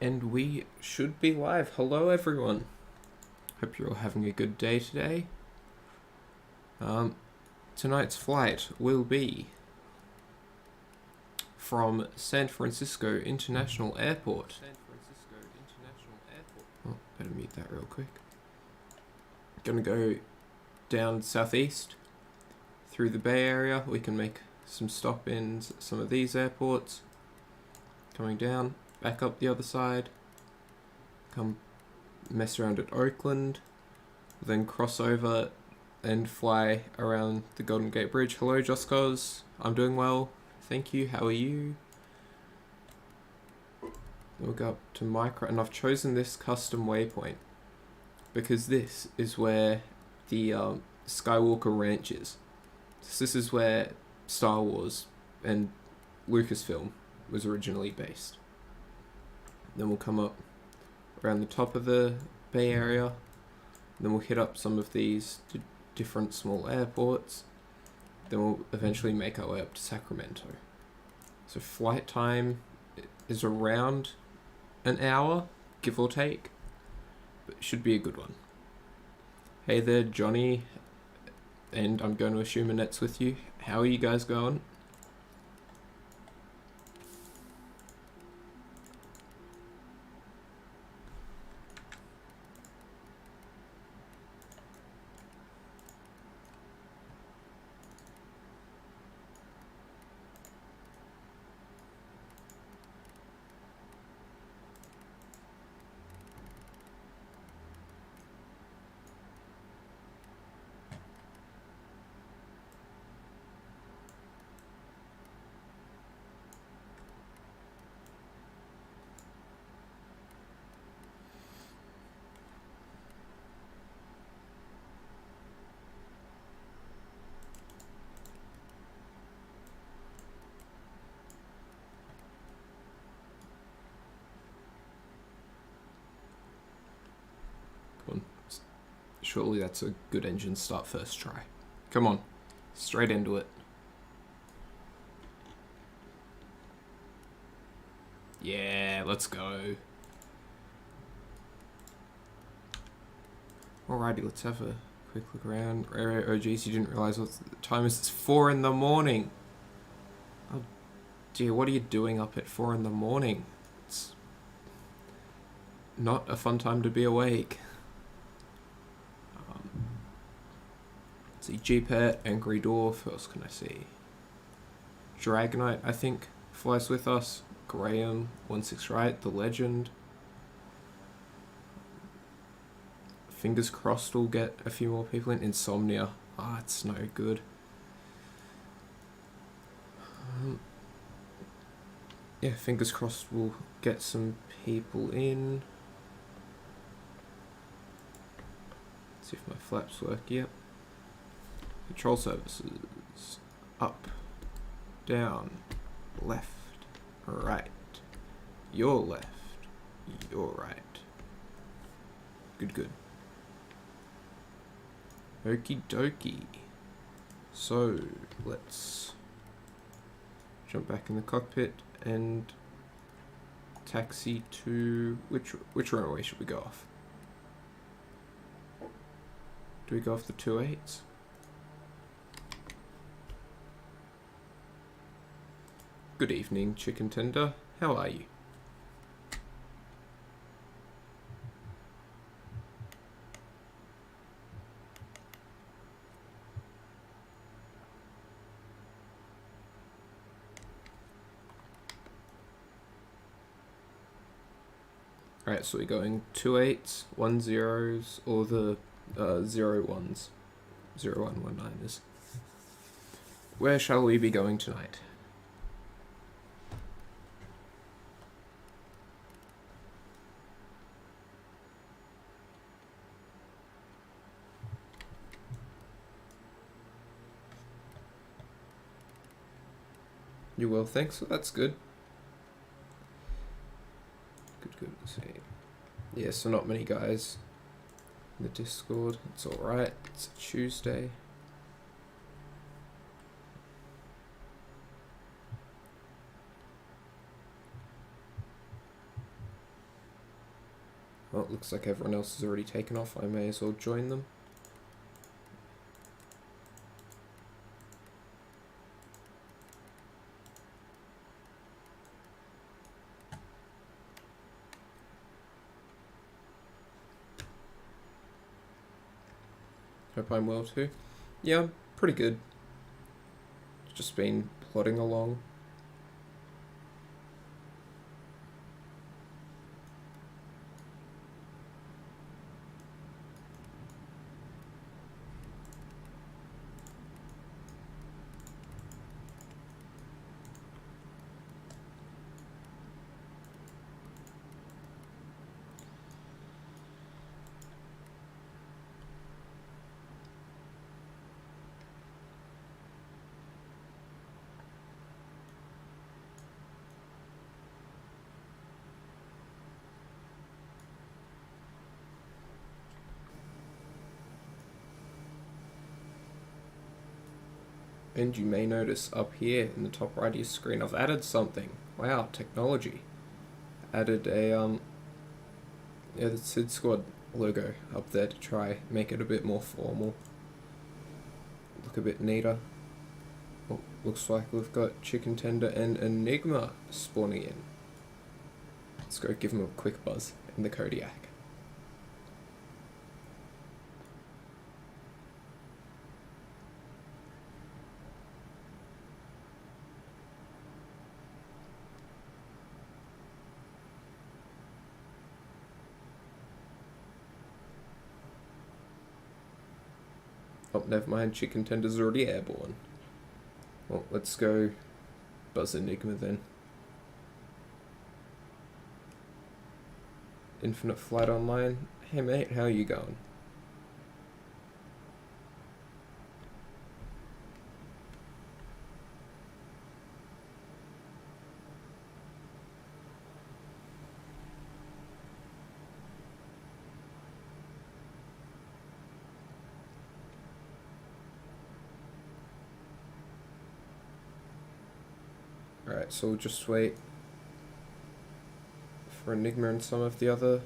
And we should be live. Hello everyone. Hope you're all having a good day today. Tonight's flight will be from San Francisco International Airport. Oh, better mute that real quick. Gonna go down southeast through the Bay Area. We can make some stop-ins at some of these airports. Coming down, back up the other side. Come mess around at Oakland. Then cross over and fly around the Golden Gate Bridge. Hello, Joscos. I'm doing well. Thank you. How are you? We'll go up to Micro, and I've chosen this custom waypoint because this is where the Skywalker Ranch is. So this is where Star Wars and Lucasfilm was originally based. Then we'll come up around the top of the Bay Area. Then we'll hit up some of these different small airports. Then we'll eventually make our way up to Sacramento. So flight time is around an hour, give or take. But it should be a good one. Hey there, Johnny. And I'm going to assume Annette's with you. How are you guys going? Surely that's a good engine start first try. Come on, straight into it. Yeah, let's go. Alrighty, let's have a quick look around. Oh geez, you didn't realise what the time is. It's 4 in the morning. Oh dear, what are you doing up at 4 in the morning? It's not a fun time to be awake. See G-Pet, Angry Dwarf, who else can I see? Dragonite, I think, flies with us. Graham, 16 right, the legend. Fingers crossed we'll get a few more people in. Insomnia, it's no good. Yeah, fingers crossed we'll get some people in. Let's see if my flaps work. Yep. Control surfaces, up, down, left, right, your left, your right. Good. Okie dokie. So, let's jump back in the cockpit and taxi to... Which runway should we go off? Do we go off the 28s? Good evening, chicken tender. How are you? Alright, so we're going 28s, 10s, or the 01s. 0119ers. Where shall we be going tonight? You will, thanks. Well, that's good. Good. Let's see. Yeah, so not many guys in the Discord. It's alright. It's a Tuesday. Oh, it looks like everyone else has already taken off. I may as well join them. Hope I'm well too. Yeah, pretty good. Just been plodding along. And you may notice up here in the top right of your screen, I've added something. Wow, technology. Added a the SydSquad logo up there to try make it a bit more formal. Look a bit neater. Oh, looks like we've got Chicken Tender and Enigma spawning in. Let's go give them a quick buzz in the Kodiak. Oh, never mind, Chicken Tender's already airborne. Well, let's go buzz Enigma then. Infinite Flight Online. Hey mate, how you going? Alright, so we'll just wait for Enigma and some of the other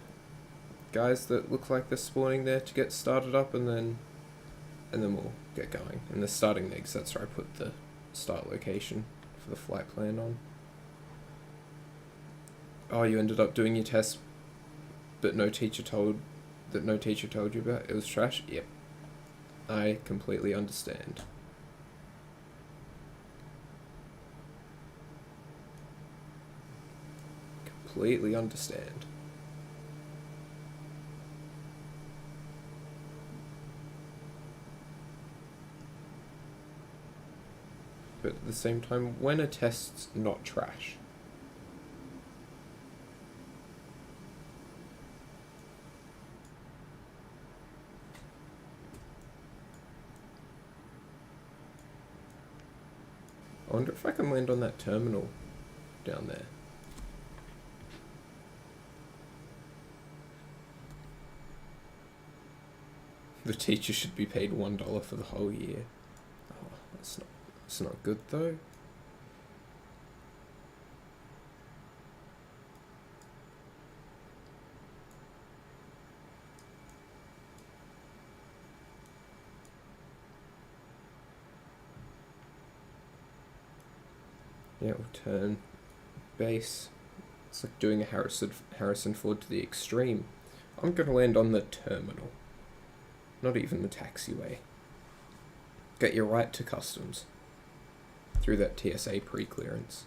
guys that look like they're spawning there to get started up, and then we'll get going. And they're starting there because that's where I put the start location for the flight plan on. Oh, you ended up doing your test, but no teacher told you about? It was trash? Yep. I completely understand. Completely understand. But at the same time, when a test's not trash? I wonder if I can land on that terminal down there. The teacher should be paid $1 for the whole year. Oh, that's not good though. Yeah, we'll turn base. It's like doing a Harrison Ford to the extreme. I'm gonna land on the terminal. Not even the taxiway. Get your right to customs through that TSA pre-clearance.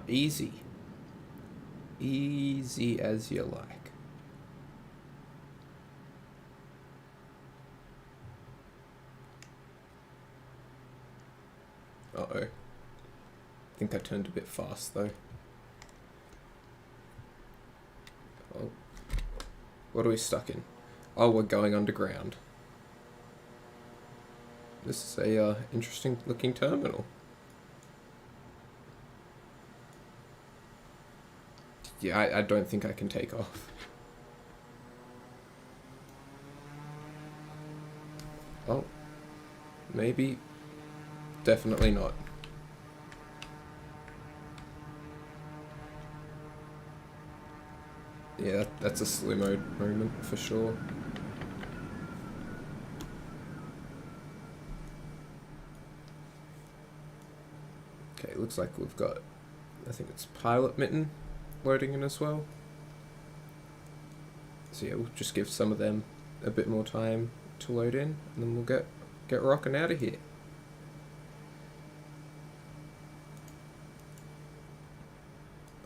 Easy. Easy as you like. Uh-oh. I think I turned a bit fast though. What are we stuck in? Oh, we're going underground. This is a interesting looking terminal. Yeah, I don't think I can take off. Oh. Maybe. Definitely not. Yeah, that's a slow mode moment for sure. Okay, looks like we've got, I think it's Pilot Mitten loading in as well. So yeah, we'll just give some of them a bit more time to load in, and then we'll get rocking out of here.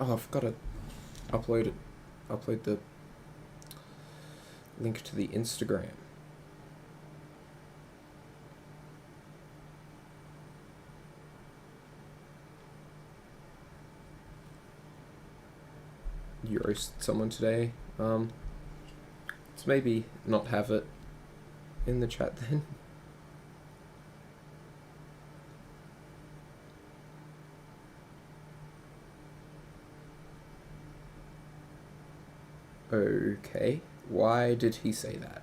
Oh, I've got to upload the link to the Instagram. You roast someone today. Let's maybe not have it in the chat then. Okay, why did he say that?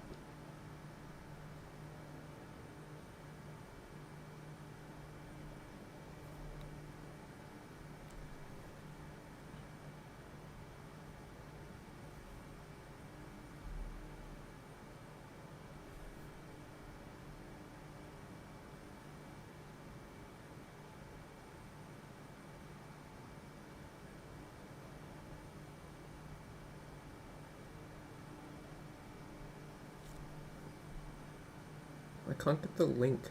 I can't get the link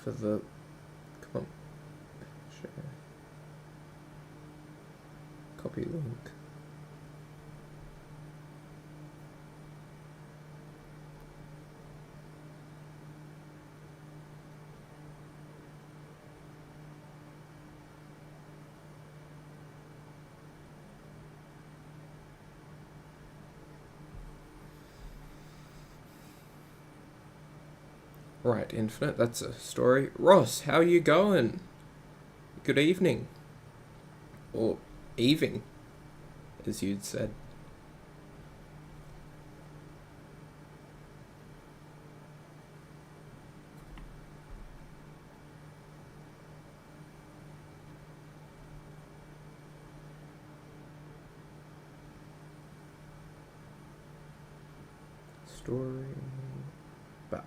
for the... Come on. Share. Copy link. Right, Infinite, that's a story. Ross, how you going? Good evening. Or evening, as you'd said. Story... But...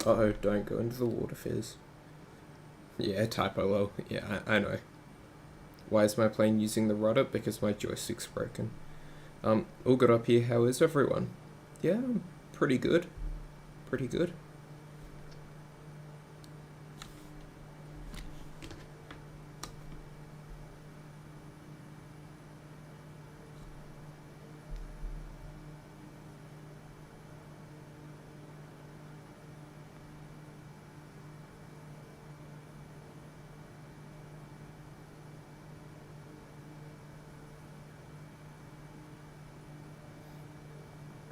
Uh-oh, don't go into the water, Fizz. Yeah, typo low. Yeah, I know. Why is my plane using the rudder? Because my joystick's broken. All good up here. How is everyone? Yeah, I'm pretty good. Pretty good.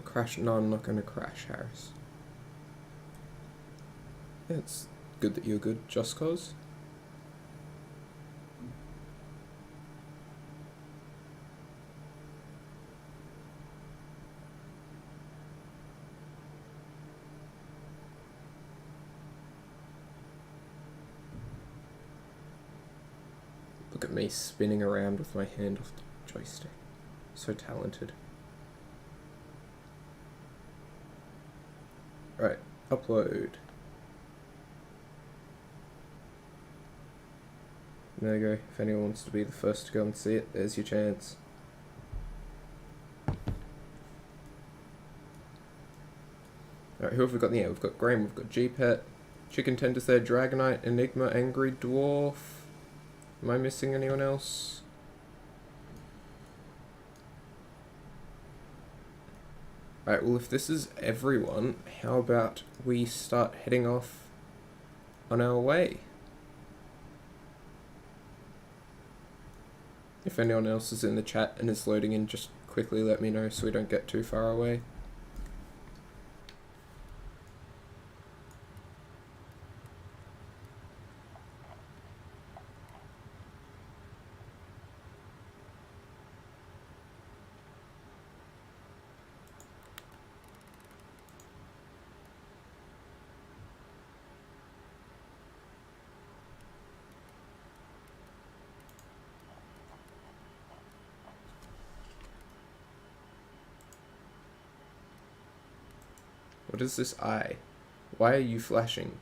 Crash? No, I'm not going to crash, Harris. Yeah, it's good that you're good, just cause. Look at me spinning around with my hand off the joystick. So talented. Right, upload. There you go. If anyone wants to be the first to go and see it, there's your chance. Alright, who have we got in the air? We've got Graham, we've got G-Pet, Chicken Tenders there, Dragonite, Enigma, Angry Dwarf. Am I missing anyone else? Alright, well if this is everyone, how about we start heading off on our way? If anyone else is in the chat and is loading in, just quickly let me know so we don't get too far away. What is this eye? Why are you flashing?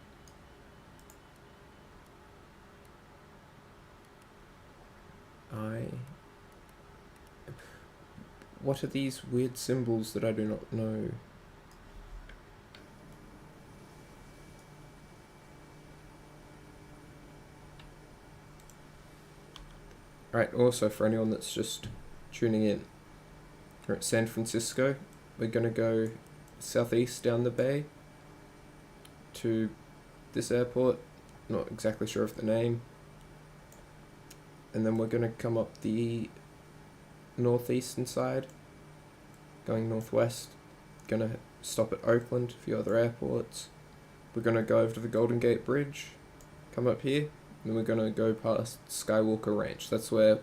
What are these weird symbols that I do not know? Right, also for anyone that's just tuning in, we're at San Francisco. We're gonna go southeast down the bay to this airport, not exactly sure of the name, and then we're gonna come up the northeastern side, going northwest, gonna stop at Oakland, a few other airports. We're gonna go over to the Golden Gate Bridge, come up here, and we're gonna go past Skywalker Ranch. That's where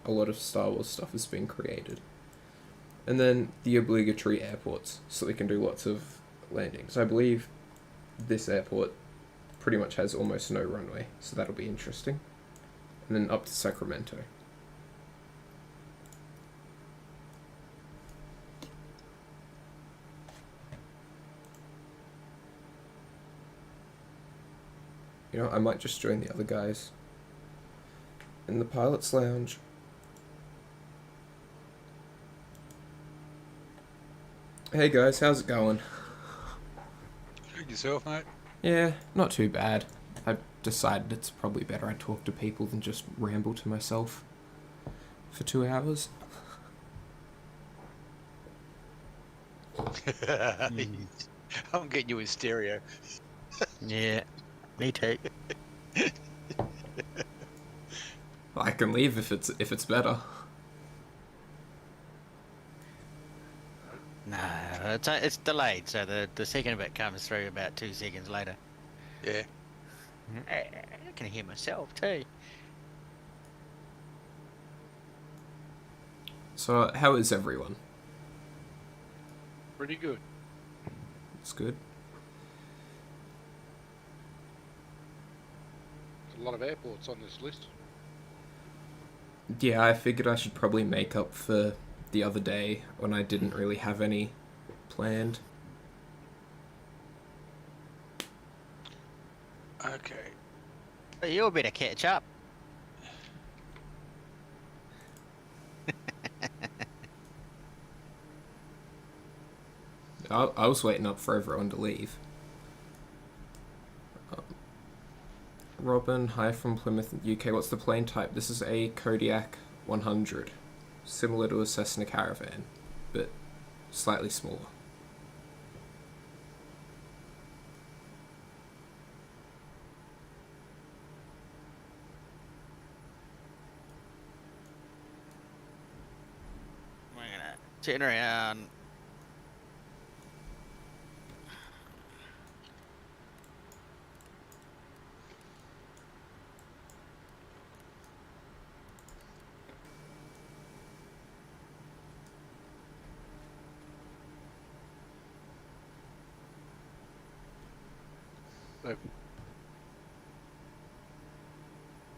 a lot of Star Wars stuff has been created. And then the obligatory airports, so we can do lots of landings. I believe this airport pretty much has almost no runway, so that'll be interesting. And then up to Sacramento. You know, I might just join the other guys in the pilot's lounge. Hey guys, how's it going? Good yourself, mate? Yeah, not too bad. I decided it's probably better I talk to people than just ramble to myself for 2 hours. I'm getting you in stereo. Yeah, me too. I can leave if it's better. No, it's delayed, so the second bit comes through about 2 seconds later. Yeah. I can hear myself too. So, how is everyone? Pretty good. It's good. There's a lot of airports on this list. Yeah, I figured I should probably make up for the other day when I didn't really have any planned. Okay. But you better catch up. I was waiting up for everyone to leave. Robin, hi from Plymouth, UK. What's the plane type? This is a Kodiak 100. Similar to a Cessna Caravan, but slightly smaller. We're gonna turn around.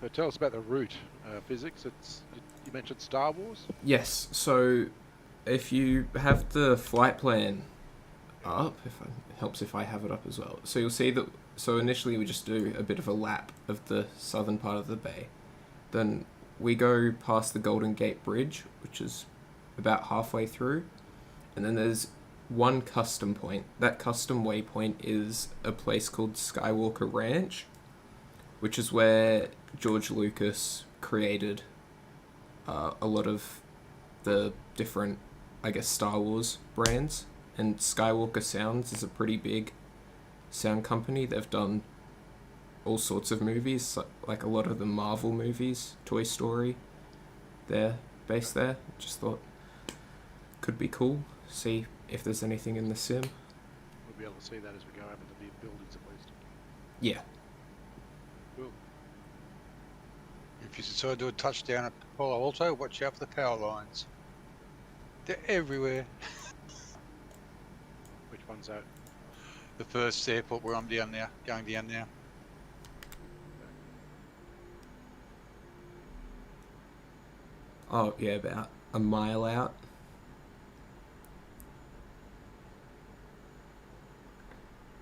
So tell us about the route, Phiziks. You mentioned Star Wars. Yes, so if you have the flight plan up, it helps if I have it up as well. So you'll see that, so initially we just do a bit of a lap of the southern part of the bay. Then we go past the Golden Gate Bridge, which is about halfway through. And then there's one custom point. That custom waypoint is a place called Skywalker Ranch, which is where George Lucas created a lot of the different, I guess, Star Wars brands. And Skywalker Sounds is a pretty big sound company. They've done all sorts of movies, like a lot of the Marvel movies, Toy Story. They're based there. Just thought could be cool. See if there's anything in the sim. We'll be able to see that as we go over the buildings at least. Yeah. Cool. If you decide to do a touchdown at Palo Alto, watch out for the power lines. They're everywhere. Which one's that? The first airport where I'm down now, going down now. Oh, yeah, about a mile out.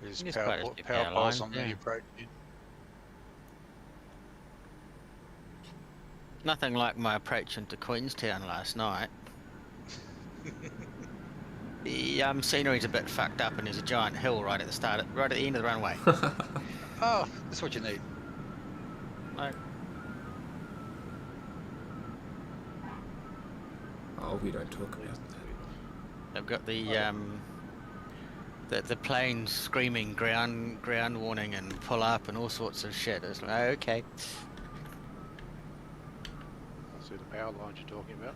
There's It's power, quite a big power power poles line, on the yeah. approach. Nothing like my approach into Queenstown last night. The scenery's a bit fucked up, and there's a giant hill right at the end of the runway. Oh, that's what you need. Like, Oh, we don't talk about that. they've got the planes screaming ground warning and pull up and all sorts of shit. It's like, oh, okay. I see the power lines you're talking about.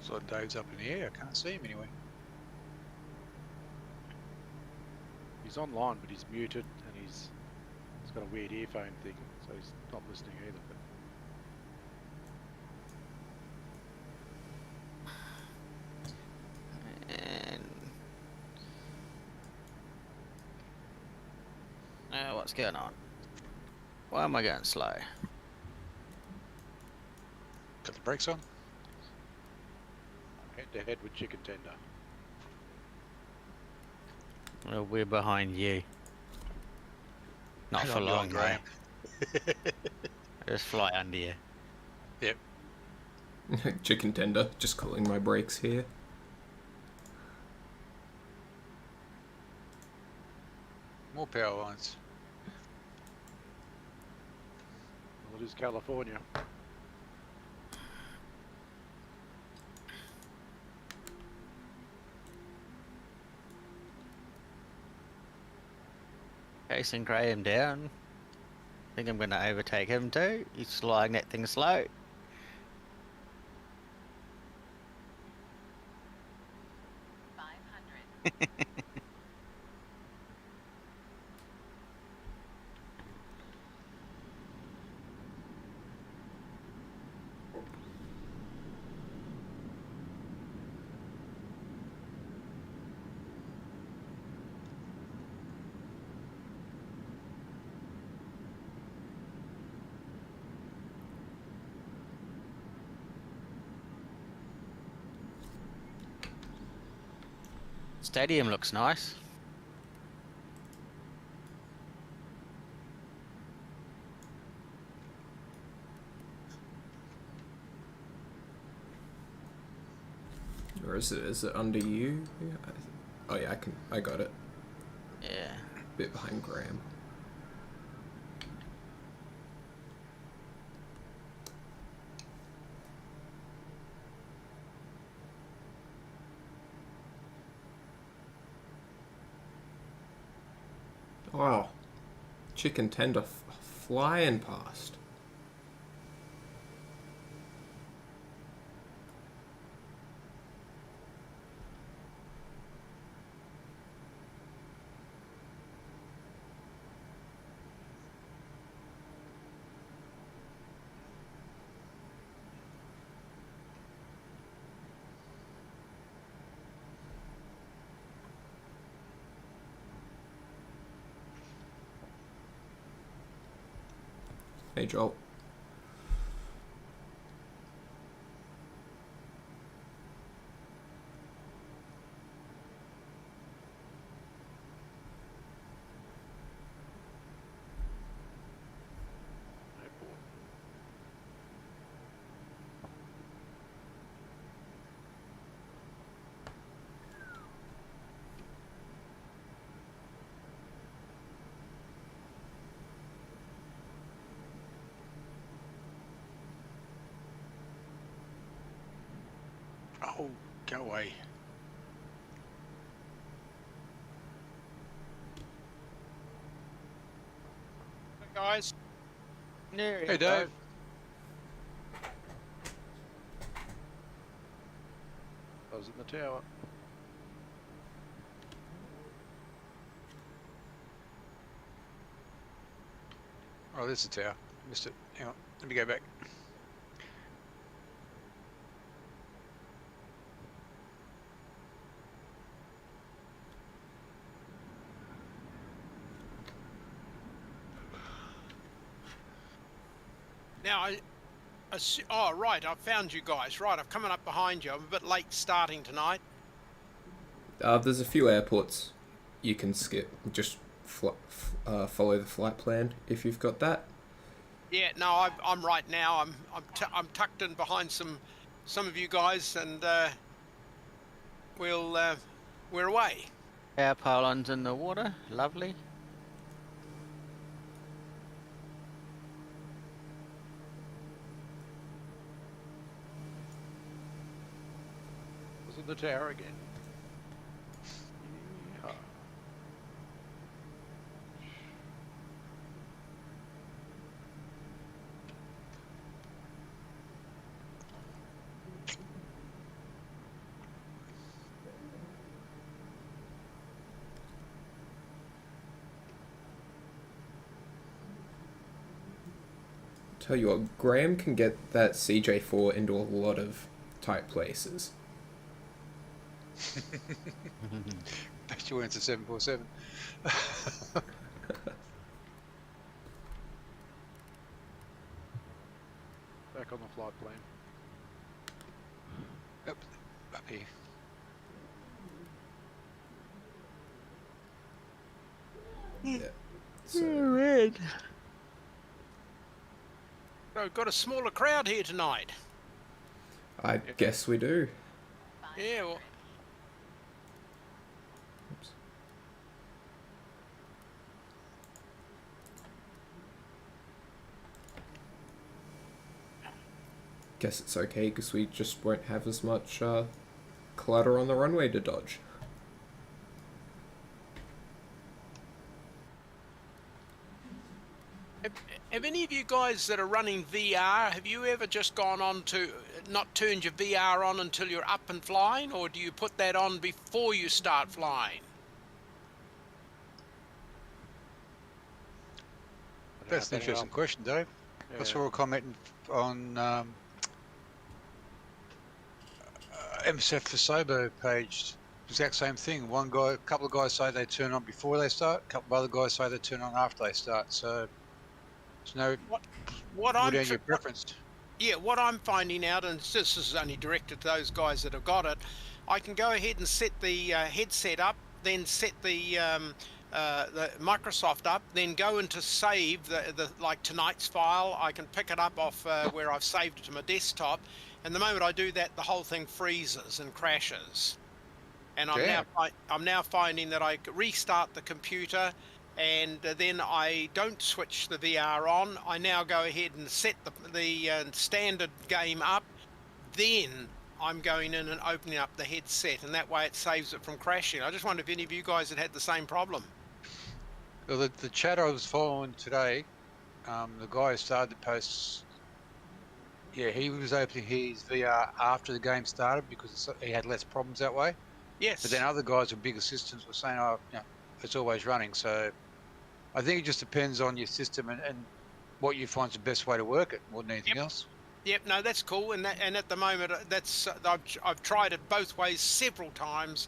So Dave's up in the air. I can't see him anyway. He's online, but he's muted and he's got a weird earphone thing, so he's not listening either. But And what's going on? Why am I going slow? Got the brakes on? head to head with chicken tender. Well, we're behind you. Not Hang for on, long, Graham. mate. Just fly under you. Yep. Chicken tender, just calling my brakes here. More power lines. Well, it is California. Chasing Graham down. Think I'm going to overtake him too. He's sliding that thing slow. Stadium looks nice. Or is it? Is it under you? Yeah, oh yeah, I got it. Yeah. Bit behind Graham. Wow, chicken tender flying past. Hey Joel. Airport. Go away. Guys, There Hey, you Dave. go. I was in the tower. Oh, there's the tower. Missed it. Hang on. Let me go back. now oh right, I've found you guys. Right, I'm coming up behind you. I'm a bit late starting tonight. There's a few airports you can skip. Just follow the flight plan if you've got that. Yeah, no, I'm right now. I'm tucked in behind some of you guys, and we're away. Our pylon's in the water. Lovely. I was in the tower again. Yeah. Tell you what, Graham can get that CJ4 into a lot of tight places. Bet you went to 747. Back on the flight plan. Up here. Yeah. So, Red. So got a smaller crowd here tonight. I guess we do. Yeah, well, Oops. Guess it's okay because we just won't have as much clutter on the runway to dodge. have any of you guys that are running VR, have you ever just gone on to not turned your VR on until you're up and flying, or do you put that on before you start flying? I don't That's know an if interesting question, Dave. I Yeah. saw a comment on MSF for Sobo page. Exact same thing. One guy, a couple of guys say they turn on before they start. A couple of other guys say they turn on after they start. So there's no What put I'm down your preference. Yeah, what I'm finding out, and this is only directed to those guys that have got it, I can go ahead and set the headset up, then set the Microsoft up, then go into save the like tonight's file. I can pick it up off where I've saved it to my desktop, and the moment I do that, the whole thing freezes and crashes. And I'm now finding that I restart the computer, and then I don't switch the VR on. I now go ahead and set the standard game up. Then I'm going in and opening up the headset, and that way it saves it from crashing. I just wonder if any of you guys had the same problem. Well, the chat I was following today, the guy who started the posts, yeah, he was opening his VR after the game started because he had less problems that way. Yes. But then other guys with bigger systems were saying, oh, you know, it's always running. So I think it just depends on your system and what you find's the best way to work it more than anything else. Yep, no, that's cool, and at the moment that's I've tried it both ways several times,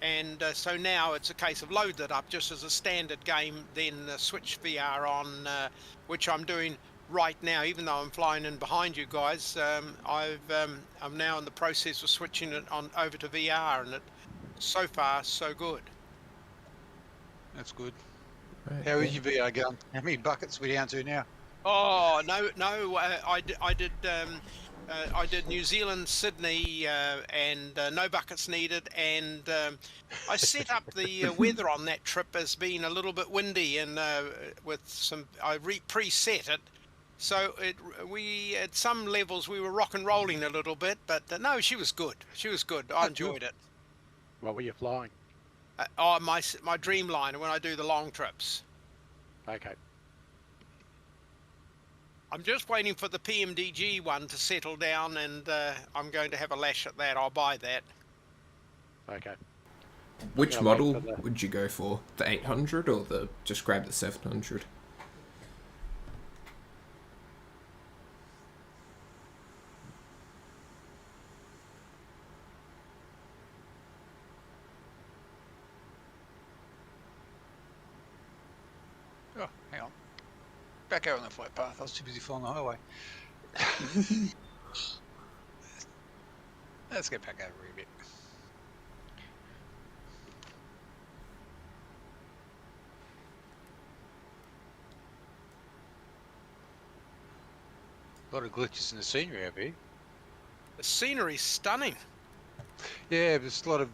and so now it's a case of load it up just as a standard game, then switch VR on, which I'm doing right now. Even though I'm flying in behind you guys, I'm now in the process of switching it on over to VR, and so far so good. That's good. Right, How yeah. is your VR going? How many buckets are we down to now? Oh no! I did New Zealand, Sydney, and no buckets needed. And I set up the weather on that trip as being a little bit windy, and with some I preset it, So we at some levels we were rock and rolling a little bit, but no, she was good. She was good. I enjoyed it. What were you flying? My Dreamliner when I do the long trips. Okay. I'm just waiting for the PMDG one to settle down, and I'm going to have a lash at that. I'll buy that. Okay. Which gonna wait model for the- would you go for? The 800 or the just grab the 700? Oh, hang on. Back out on the flight path. I was too busy flying the highway. Let's get back over a bit. A lot of glitches in the scenery over here. The scenery's stunning. Yeah, there's a lot of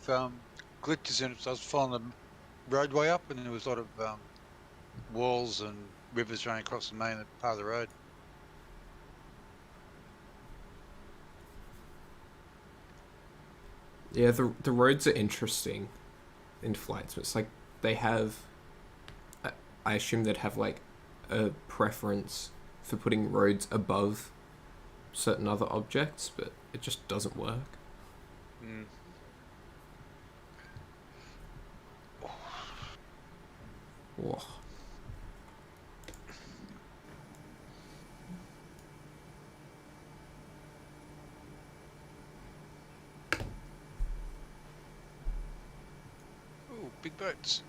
glitches in it. So I was following the roadway up, and there was a lot of walls and rivers running across the main part of the road. Yeah, the roads are interesting in flights. It's like they have. I assume they'd have like a preference for putting roads above certain other objects, but it just doesn't work. Mm. Whoa. Ooh, big boats.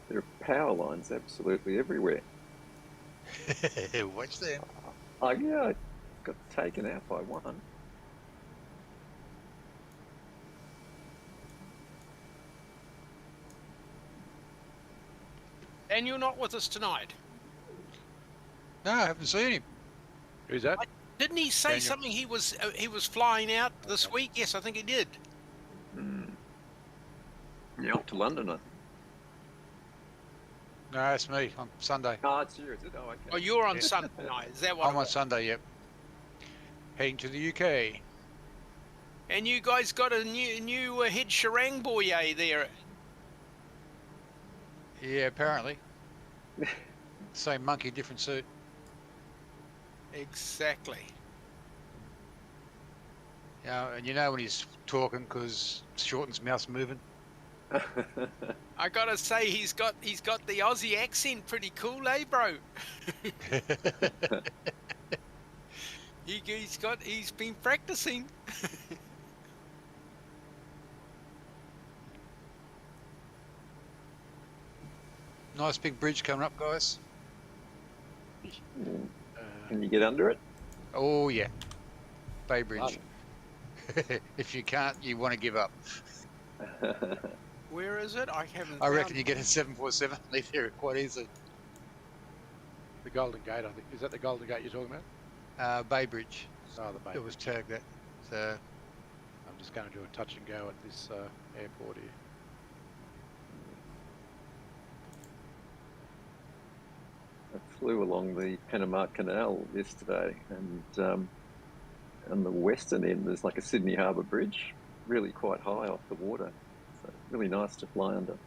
There are power lines absolutely everywhere. Watch them. Oh yeah, I got taken out by one. And you're not with us tonight. No, I haven't seen him. Who's that? Didn't he say Daniel. something? He was flying out this week. Yes, I think he did. Yeah, up to London, I think. No, that's me on Sunday. Oh, it's you, is it? Oh, okay. Oh, you're on Sunday night. Is that what? I'm on Sunday, yep. Heading to the UK. And you guys got a new head Sharang boy there. Yeah, apparently. Same monkey, different suit. Exactly. Yeah, and you know when he's talking because Shorten's mouth's moving. I gotta say, he's got the Aussie accent pretty cool, eh, bro? He's been practicing. Nice big bridge coming up, guys. Can you get under it? Oh yeah, Bay Bridge. If you can't, you want to give up. Where is it? I haven't. I reckon found you get a 747 leave there quite easily. The Golden Gate, I think. Is that the Golden Gate you're talking about? Bay Bridge. Oh, the Bay. It was tagged that. So I'm just going to do a touch and go at this airport here. I flew along the Panama Canal yesterday, and on the western end there's like a Sydney Harbour Bridge, really quite high off the water. So really nice to fly under.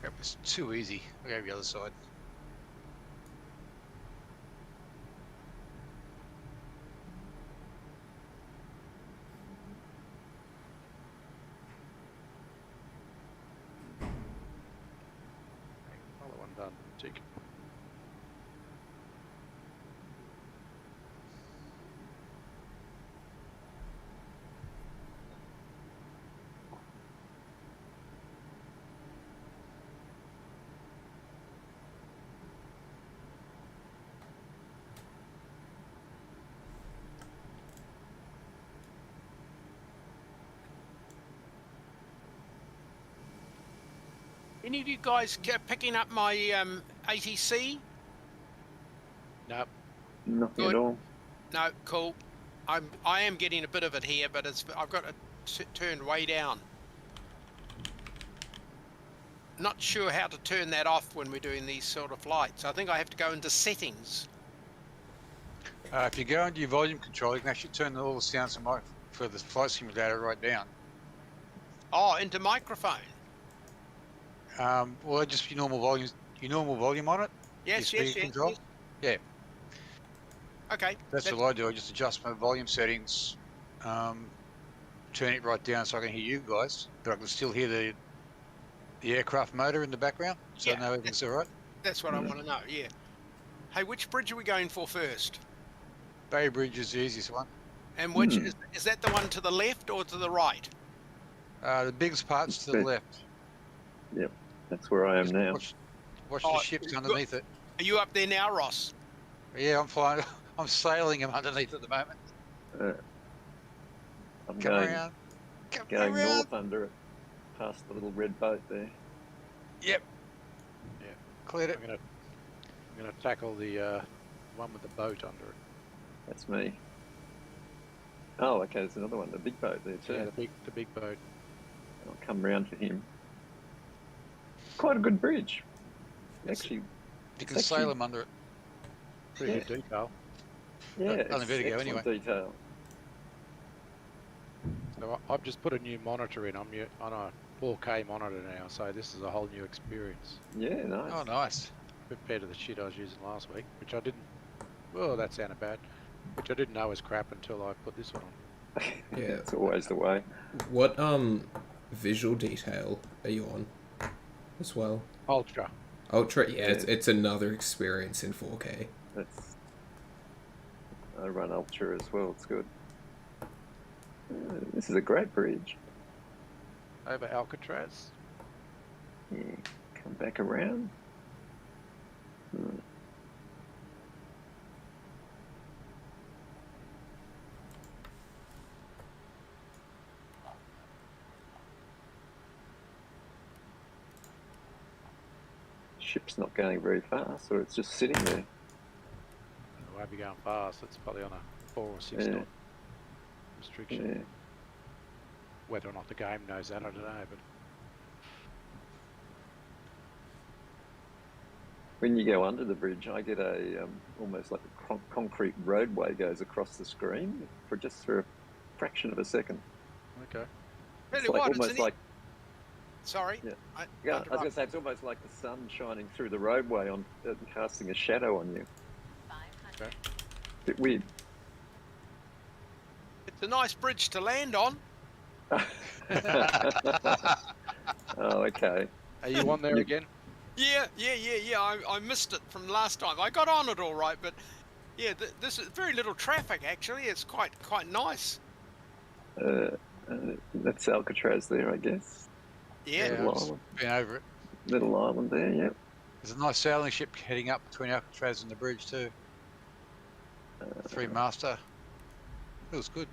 it was too easy. I'll go the other side. Another one done. Tick. Any of you guys picking up my ATC? Nope. Nothing Good. at all. No, cool. I am getting a bit of it here, but I've got it turned way down. Not sure how to turn that off when we're doing these sort of flights. I think I have to go into settings. If you go into your volume control, you can actually turn all the sounds for the flight simulator right down. Oh, into microphone. Well, just your normal volume on it. Yes, your yes, speaker yes, control. yes. Yeah, Okay. that's what I do. I just adjust my volume settings, turn it right down so I can hear you guys, but I can still hear the aircraft motor in the background, so I know everything's all right. That's what I want to know, yeah. Hey, which bridge are we going for first? Bay Bridge is the easiest one. And which is that the one to the left or to the right? The biggest part's to the left. Yep, that's where I am Just now. Watch the ships underneath it. Are you up there now, Ross? Yeah, I'm flying. I'm sailing them underneath at the moment. I'm Come going around. going north under it, past the little red boat there. Yep. Yeah. Cleared it. I'm gonna tackle the one with the boat under it. That's me. Oh, okay, there's another one, the big boat there too. Yeah, the big boat. I'll come round for him. Quite a good bridge. Actually, You can sail them under it. Pretty good detail. yeah, on the it's video excellent anyway. detail. So I've just put a new monitor in. I'm on a 4K monitor now, so this is a whole new experience Yeah, nice. Oh, nice. compared to the shit I was using last week, which I didn't. Well, that sounded bad. Which I didn't know was crap until I put this one on. Yeah. It's always the way. What visual detail are you on as well? Ultra. Ultra, yeah, it's another experience in 4K. I run Ultra as well, it's good. This is a great bridge. Over Alcatraz. Yeah, come back around. Ship's not going very fast, or it's just sitting there. It won't be going fast. It's probably on a 4 or 6 knot restriction. Yeah. Whether or not the game knows that, I don't know. But When you go under the bridge, I get a almost like a concrete roadway goes across the screen for a fraction of a second. okay. Really, It's like, what? almost like Sorry. Yeah. I I was going to say it's almost like the sun shining through the roadway on casting a shadow on you. Okay. Bit weird. It's a nice bridge to land on. Oh, okay. Are you on there again? Yeah. I missed it from last time. I got on it all right, but yeah, this is very little traffic actually. It's quite nice. That's Alcatraz there, I guess. Yeah. Little I've just island. been over it. Little island there, yep. There's a nice sailing ship heading up between Alcatraz and the bridge too. 3-master. It was good.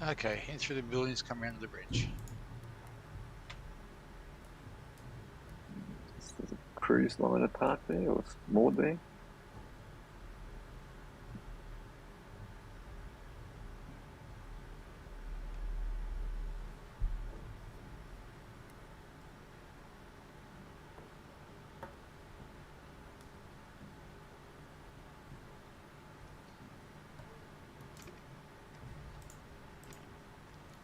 Okay, in through the buildings, come around to the bridge. There's a cruise liner parked there, or moored there.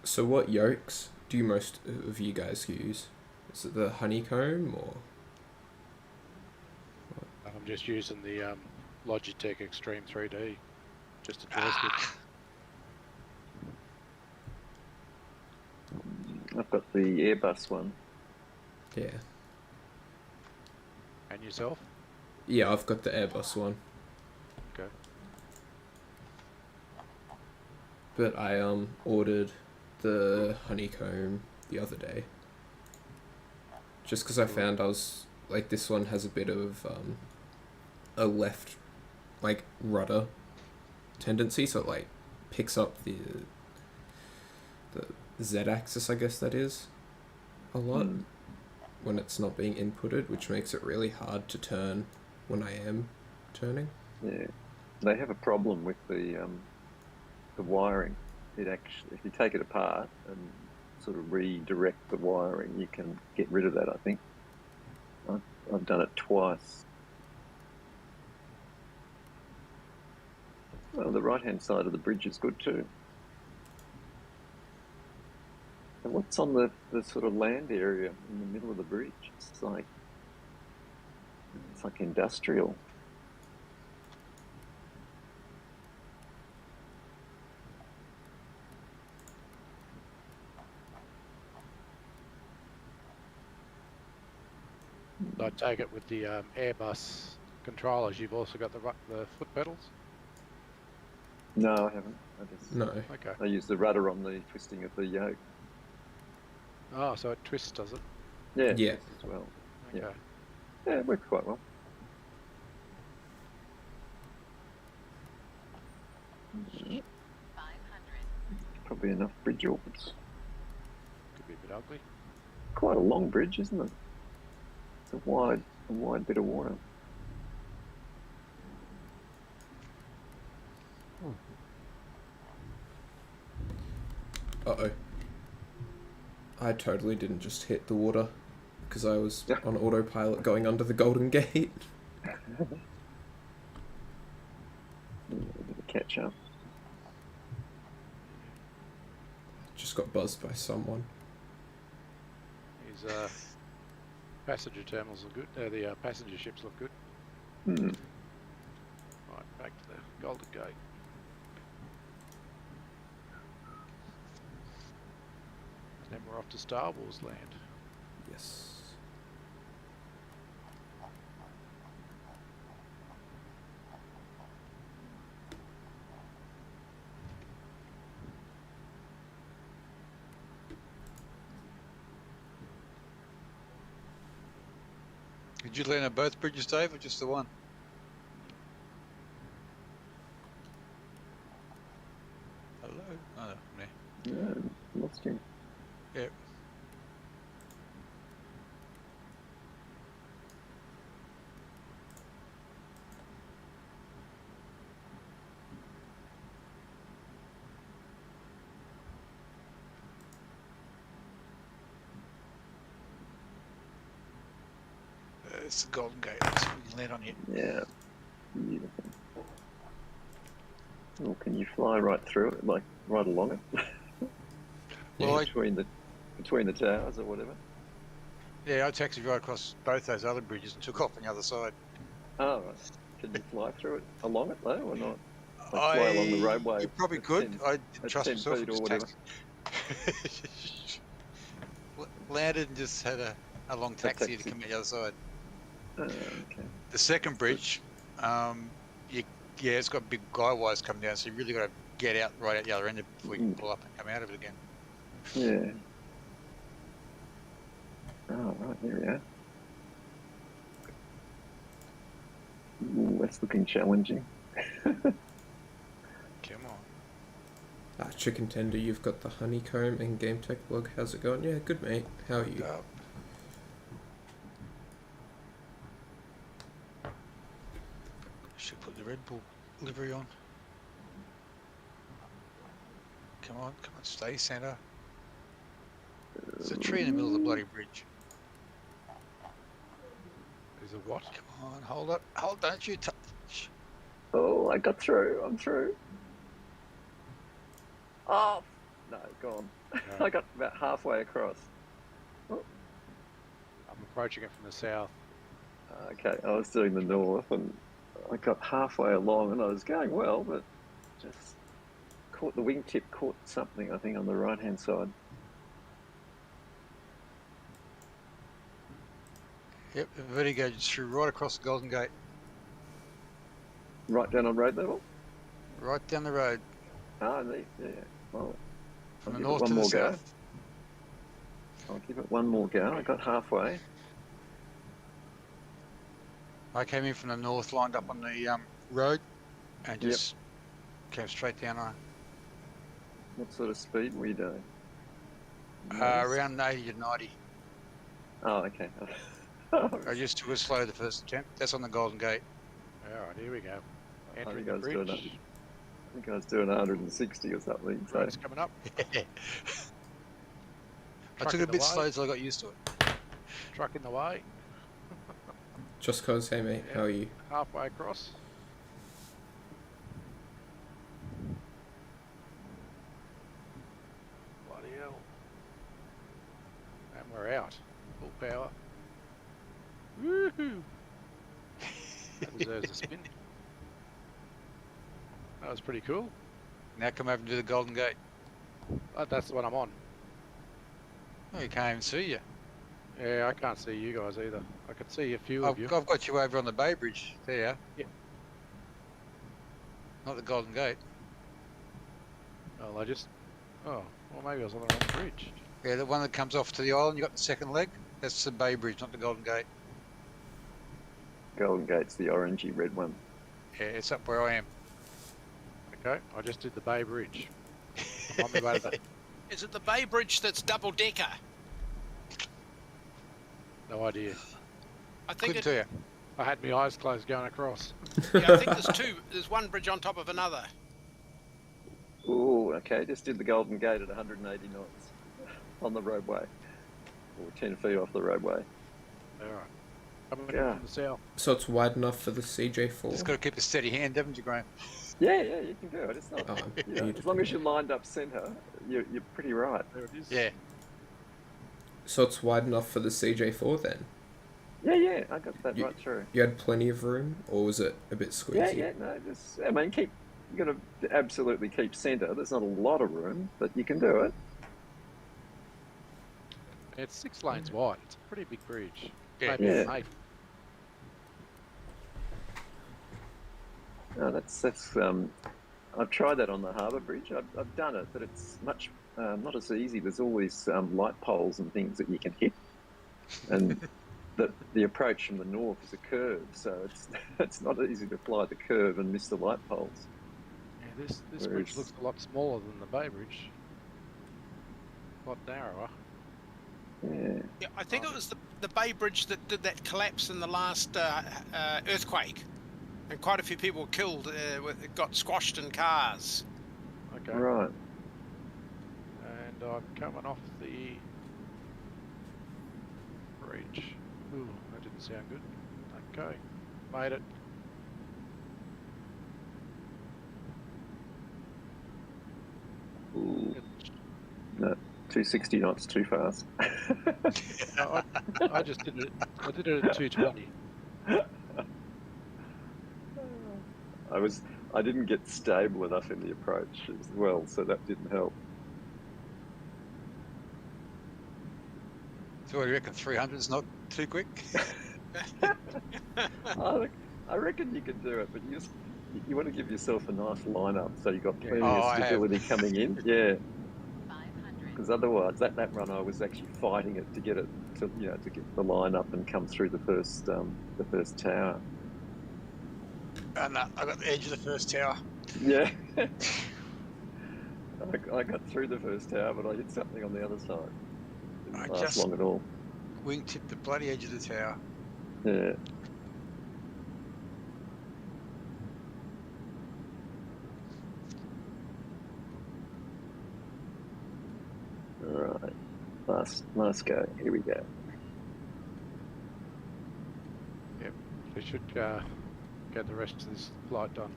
So what yokes do most of you guys use? Is it the honeycomb or? I'm just using the Logitech Extreme 3D. Just a joystick. I've got the Airbus one. Yeah. And yourself? Yeah, I've got the Airbus one. Okay. But I ordered the honeycomb the other day. Just because I found this one has a bit of a left rudder tendency, so it picks up the Z-axis, I guess that is, a lot when it's not being inputted, which makes it really hard to turn when I am turning. Yeah. They have a problem with the wiring. It actually, if you take it apart and sort of redirect the wiring, you can get rid of that. I think I've done it twice. Well, the right-hand side of the bridge is good too. And what's on the sort of land area in the middle of the bridge? It's like industrial. I take it with the Airbus controllers, you've also got the foot pedals? No, I haven't. No. Okay. I use the rudder on the twisting of the yoke. Oh, so it twists, does it? Yeah, Yeah. twists as well. Okay. Yeah, it works quite well. Probably enough bridge orbits. Could be a bit ugly. Quite a long bridge, isn't it? It's a wide bit of water. Uh-oh. I totally didn't just hit the water because I was on autopilot going under the Golden Gate. Catch up. Just got buzzed by someone. These passenger terminals are good. The passenger ships look good. Hmm. Right, back to the Golden Gate. Then we're off to Star Wars land. Yes. Did you land on both bridges, Dave, or just the one? Hello? Oh, no. Yeah, lost him. Yep. It's the Golden Gate. That's when you land on it. Yeah. Beautiful. Well, can you fly right through it, like right along it? Well, between the towers or whatever. yeah, I taxied right across both those other bridges and took off on the other side. Oh, right. Can you fly through it along it though, or not? Like fly along the roadway. You probably at could. 10 I didn't at trust 10 myself. feet and or just whatever. taxied. Landed and just had a long taxi to come out the other side. Okay. The second bridge, it's got big guy wires coming down, so you really got to get out right at the other end of it before you can pull up and come out of it again. Yeah. Oh, right, there we are. Ooh, that's looking challenging. Come on. Chicken Tender, you've got the honeycomb and Game Tech blog. How's it going? Yeah, good mate. How are you? Should put the Red Bull livery on. Come on, stay center. There's a tree in the middle of the bloody bridge. There's a what? Come on, hold up. Don't you touch. Oh, I got through. I'm through. Oh, no, gone. No. I got about halfway across. I'm approaching it from the south. Okay, I was doing the north and I got halfway along and I was going well, but just caught the wingtip, caught something, I think, on the right-hand side. Yep, the Vertigo just threw right across the Golden Gate. Right down on road level? Right down the road. Ah, neat, yeah. Well, From I'll the give it north one to the more go. south. I'll give it one more go. I got halfway. I came in from the north, lined up on the road, and just came straight down on it. What sort of speed were you doing? Around 80 to 90. Oh, okay. I just took it slow the first attempt. That's on the Golden Gate. Alright, here we go. entering think I the was doing bridge. I think I was doing 160 or something. So Road's coming up. I Truck took in it a the bit way. slow till I got used to it. Truck in the way. Just cause, hey mate, Yeah. how are you? Halfway across. Bloody hell. And we're out. Full power. Woohoo! That deserves a spin. That was pretty cool. Now come over and do the Golden Gate. That's the one I'm on. Oh, you can't even see you. Yeah, I can't see you guys either. I can see a few of you. I've got you over on the Bay Bridge. There you are. Yeah. Not the Golden Gate. Oh, I just... Oh, well maybe I was on the wrong bridge. Yeah, the one that comes off to the island. You got the second leg. That's the Bay Bridge, not the Golden Gate. Golden Gate's the orangey red one. Yeah, it's up where I am. Okay, I just did the Bay Bridge. I'm on my way to that. Is it the Bay Bridge that's double decker? No idea. I think Couldn't tell you. I had my eyes closed going across. yeah, I think there's two. There's one bridge on top of another. Ooh, okay, just did the Golden Gate at 180 knots on the roadway, or 10 feet off the roadway. Alright. Coming in Yeah. from the south. So it's wide enough for the CJ4? Just got to keep a steady hand, haven't you, Graham? Yeah, you can do it. It's not. Oh, You know, as beautiful. long as you're lined up centre, you're pretty right. There it is. Yeah. So it's wide enough for the CJ4 then? Yeah, I got that You- right through. You had plenty of room, or was it a bit squeezy? Yeah, no, just I mean, you got to absolutely keep centre. There's not a lot of room, but you can do it. It's 6 lanes wide. It's a pretty big bridge. Yeah. Maybe Yeah. 8. No, that's I've tried that on the harbour bridge. I've done it, but it's much not as easy. There's all these light poles and things that you can hit, and the approach from the north is a curve, so it's not easy to fly the curve and miss the light poles. Yeah, this bridge Whereas- looks a lot smaller than the Bay Bridge. A lot narrower. Yeah, Yeah, I think it was the Bay Bridge that did that collapse in the last earthquake, and quite a few people were killed. Got squashed in cars. Okay. right. And I'm coming off the bridge. Ooh, that didn't sound good. Okay. Made it. Ooh, no, 260 knots too fast. No, I just did it. I did it at 220. I didn't get stable enough in the approach as well, so that didn't help. So what do you reckon? 300 is not too quick? I reckon you can do it, but you want to give yourself a nice lineup so you've got plenty Oh, of I have. stability coming in. Yeah, 500. because otherwise that run I was actually fighting it to get it to to get the line up and come through the first tower. And I got the edge of the first tower. Yeah. I got through the first tower, but I hit something on the other side. I Didn't last just- long at all. Wingtipped the bloody edge of the tower. Yeah. All right. Last go. Here we go. We should get the rest of this flight done.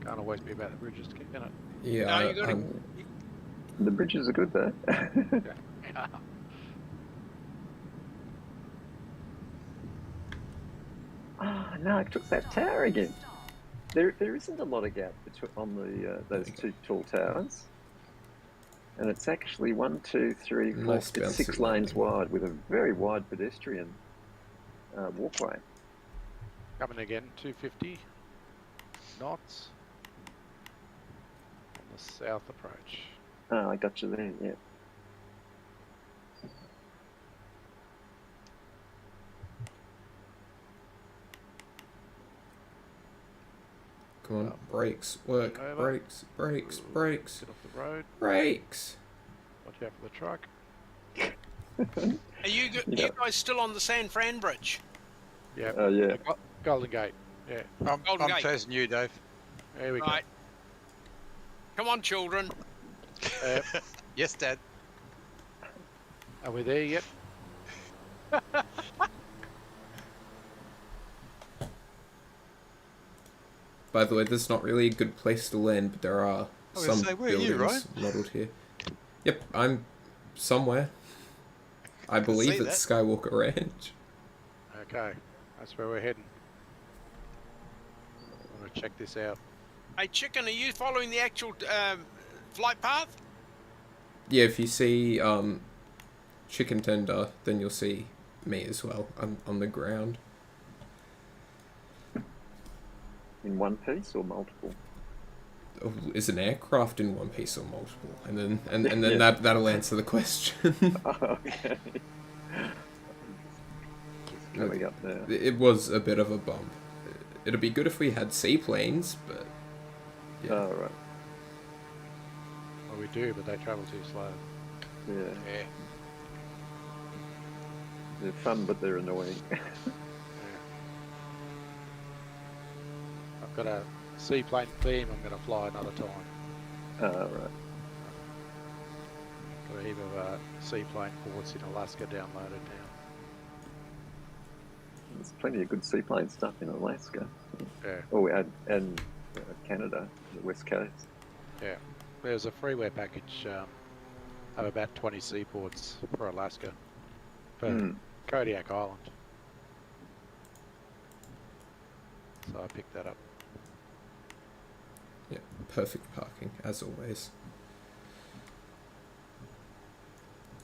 Can't always be about the bridges, can it? Yeah, No, you gotta- The bridges are good though. Oh no, I took that tower again. There isn't a lot of gap between on the those two tall towers, and it's actually 1, 2, 3, 4, Nice it's 6 bouncy lanes landing. wide with a very wide pedestrian walkway. Coming again, 250 knots on the south approach. Oh, I got you there. Yeah. Come on, brakes, work, Over. brakes, brakes, brakes, Get off the road. brakes. Watch out for the truck. Are you Yeah. guys still on the San Fran Bridge? Yeah. Oh yeah. Golden Gate. Yeah. Golden I'm Gate. chasing you, Dave. There we Right. Come on, children. go. Yes, Dad. Are we there yet? By the way, this is not really a good place to land, but there are I was some gonna say, where are you, buildings modelled here. Yep, I'm somewhere. I believe see it's Skywalker Ranch. Okay, that's where we're heading. I'm gonna check this out. Hey, Chicken, are you following the actual flight path? Yeah, if you see chicken tender, then you'll see me as well. I'm on the ground. In one piece or multiple? Oh, is an aircraft in one piece or multiple? And then Yeah. that'll answer the question. Okay. Just coming up now. It was a bit of a bump. It'd be good if we had seaplanes, but yeah. Oh, right. Well, we do, but they travel too slow. Yeah. Yeah. They're fun, but they're annoying. Yeah. I've got a seaplane theme I'm going to fly another time. Oh, right. Got a heap of seaplane ports in Alaska downloaded now. There's plenty of good seaplane stuff in Alaska. Yeah, Oh, and Canada, the West Coast. yeah. There's a freeware package of about 20 seaports for Alaska, for Mm. Kodiak Island. So I picked that up. Yeah, perfect parking, as always.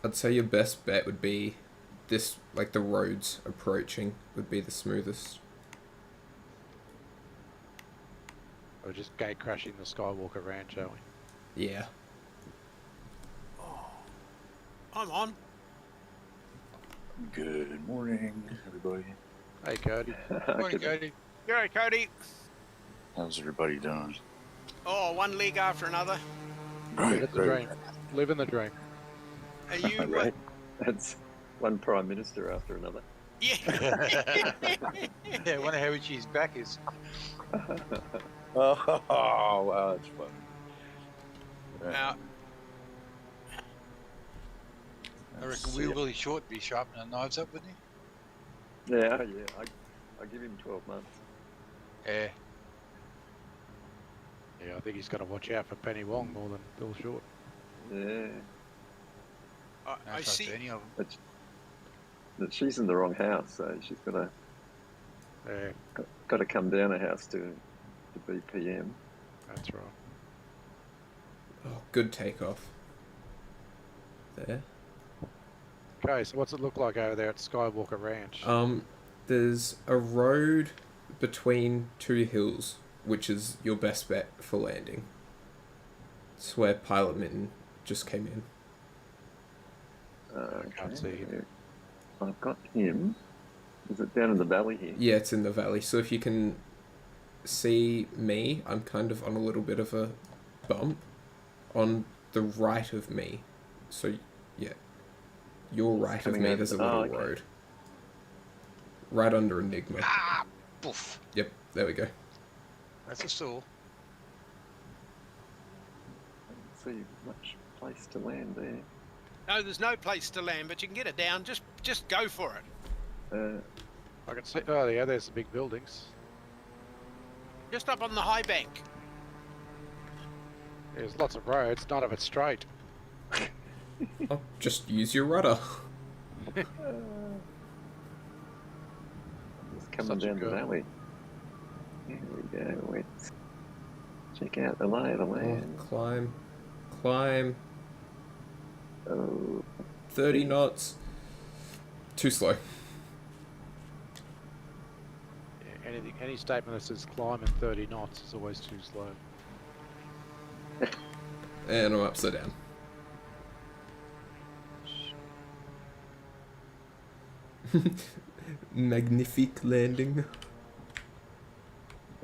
I'd say your best bet would be this, like the roads approaching would be the smoothest. We're just gate crashing the Skywalker Ranch, aren't we? Yeah. I'm on. Good morning, everybody. Hey, Cody. Morning, Cody. Go, Cody. How's everybody doing? Oh, one leg after another. Living the dream. Living the dream. Are you? Right. That's one prime minister after another. Yeah. Yeah, I wonder how itchy his back is. Oh, wow, that's fun. Now, I reckon Willie Short would be sharpening the knives up, wouldn't Yeah. I give him 12 months. he? Yeah. Yeah, I think he's got to watch out for Penny Wong more than Bill Short. Yeah. No I trust see. to any of them. But she's in the wrong house, so she's Yeah, got to come down a house to be PM. that's right. Oh, good takeoff. There. Okay, so what's it look like over there at Skywalker Ranch? There's a road between two hills, which is your best bet for landing. It's where Pilot Mitten just came in. Can't see him. I've got him. Is it down in the valley here? Yeah, it's in the valley. So if you can see me, I'm kind of on a little bit of a bump on the right of me. So, yeah. Your right of coming me, over there's a the- little oh, okay. road. Right under Enigma. Ah, poof. Yep, there we go. That's a saw. I don't see much place to land there. No, there's no place to land, but you can get it down. Just go for it. I can see. Oh, yeah, there's the big buildings. Just up on the high bank. There's lots of roads, none of it straight. Oh, just use your rudder. Just coming Such a down the good- valley. Here we go. Let's check out the lay of the Oh, land. climb. Oh, 30 knots. Too slow. Yeah, any statement that says climb in 30 knots is always too slow. And I'm upside down. Magnifique landing.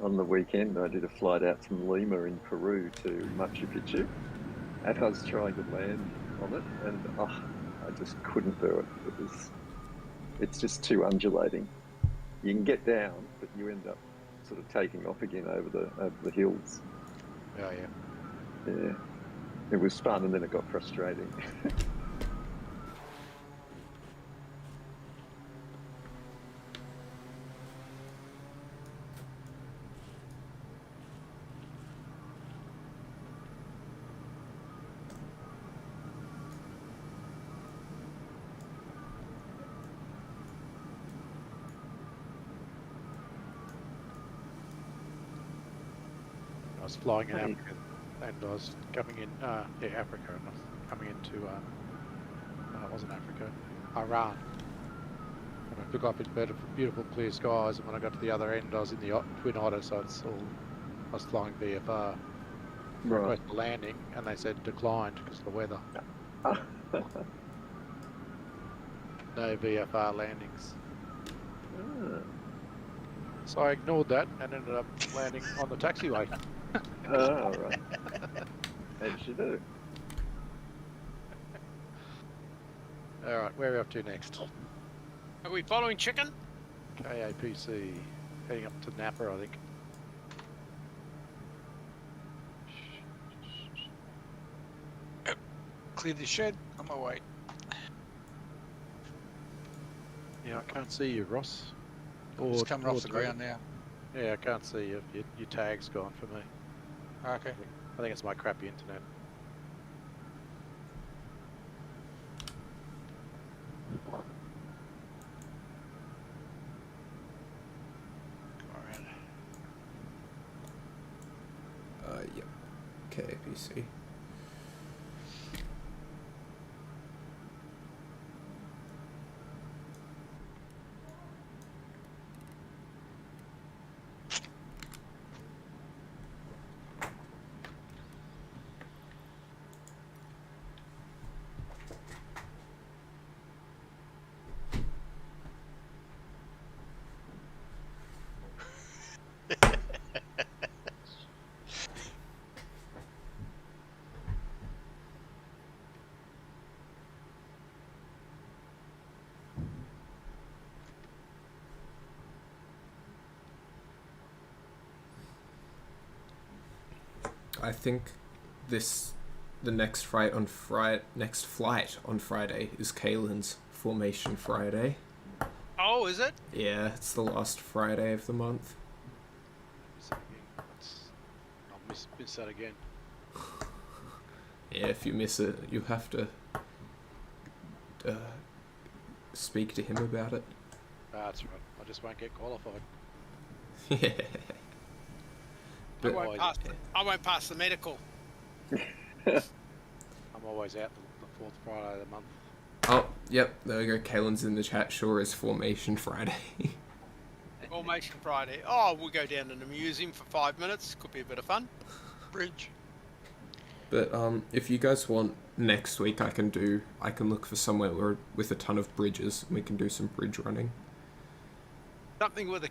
on the weekend, I did a flight out from Lima in Peru to Machu Picchu, and I was trying to land on it, and I just couldn't do it. It's just too undulating. You can get down, but you end up sort of taking off again over the hills. Oh, yeah. Yeah, it was fun, and then it got frustrating. I was flying in Africa, and I was coming in, Africa, and I was coming into, it wasn't Africa, Iran. And I took off in beautiful clear skies, and when I got to the other end, I was in the Twin Otter, so I was flying VFR. Right. Request for landing, and they said declined because of the weather. No VFR landings. Ah. So I ignored that and ended up landing on the taxiway. Oh, right. As you do. All right, where are we up to next? Are we following chicken? KAPC, heading up to Napa, I think. Clear the shed. On my way. Yeah, I can't see you, Ross. Just coming off the David. ground now. Yeah, I can't see you. Your tag's gone for me. Okay. I think it's my crappy internet. Go around. Yep. KPC. I think the next flight on Friday is Kaylin's Formation Friday. Oh, is it? Yeah, it's the last Friday of the month. I'll miss that again. Yeah, if you miss it, you have to speak to him about it. That's right. I just won't get qualified. Yeah. I But won't pass the medical. I'm always out the fourth Friday of the month. oh, yep, there we go. Kaylin's in the chat. Sure is Formation Friday. Formation Friday. Oh, we'll go down and amuse him for 5 minutes. Could be a bit of fun. Bridge. But if you guys want next week, I can look for somewhere with a ton of bridges, and we can do some bridge running. Something with a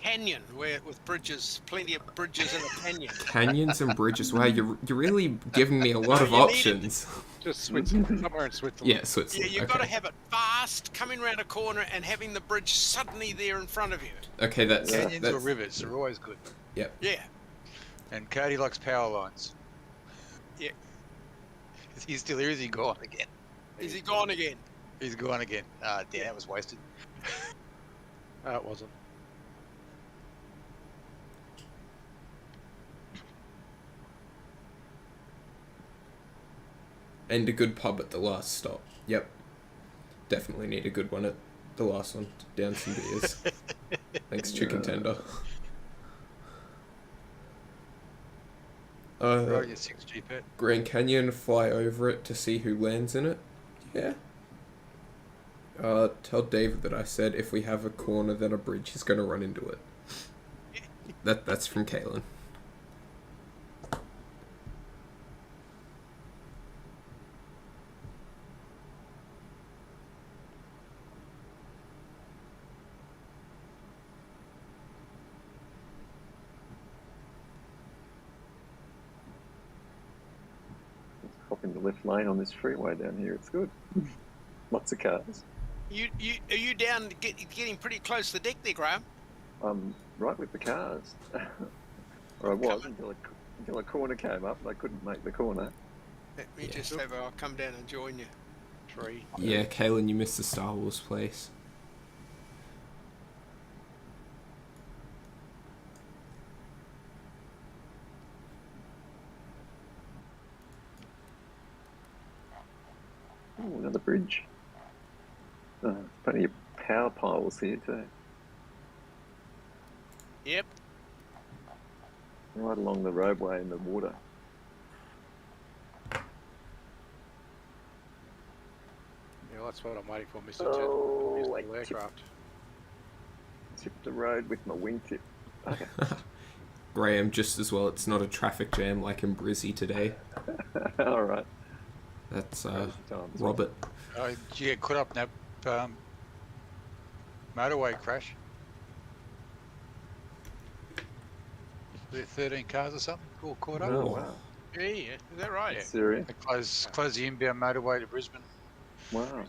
canyon, with bridges, plenty of bridges in a canyon. Canyons and bridges. Wow, you're really giving me a lot of you need options. Just Switzerland, somewhere in Switzerland. Yeah, Switzerland. Yeah, you've got to have it fast, coming around a corner and having the bridge suddenly there in front of you. Okay, that's Canyons or rivers are always good. Yeah. And Cody likes power lines. Yeah. Is he still here? Is he gone again? Is he gone again? He's gone again. Ah, damn, that was wasted. No, it wasn't. And a good pub at the last stop. Yep. Definitely need a good one at the last one. Down some beers. Thanks, chicken tender. Right, your 6G pet. Grand Canyon, fly over it to see who lands in it. Yeah. Tell David that I said if we have a corner, then a bridge is going to run into it. That's from Kaylin. Hop in the left lane on this freeway down here. It's good. Lots of cars. Are you down getting pretty close to the deck there, Graham? I'm right with the cars. Or I was until a corner came up and I couldn't make the corner. Let me just have I'll come down and join you. Tree. Yeah, Kalen, you missed the Star Wars place. Oh, another bridge. Plenty of power piles here too. Yep. Right along the roadway in the water. Yeah, that's what I'm waiting for, Mr. Oh, Ted. I Mr. Aircraft. Tipped the road with my wingtip. Okay. Graham, just as well, it's not a traffic jam like in Brizzy today. All right. That's Crazy times. Robert. Did you get caught up in that motorway crash? Was there 13 cars or something all caught up? Oh, wow. Yeah, is that right? Syria. They closed the inbound motorway to Brisbane. Wow.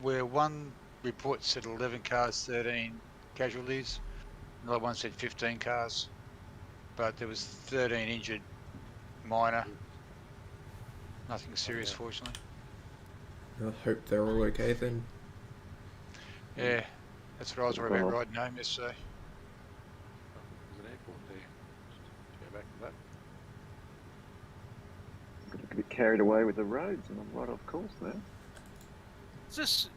Where one report said 11 cars, 13 casualties. Another one said 15 cars. But there was 13 injured minor. Nothing serious, fortunately. I hope they're all okay then. Yeah, that's what I was worried about riding home yesterday. There's an airport there. Just go back to that. Got a bit carried away with the roads and I'm right off course now. Is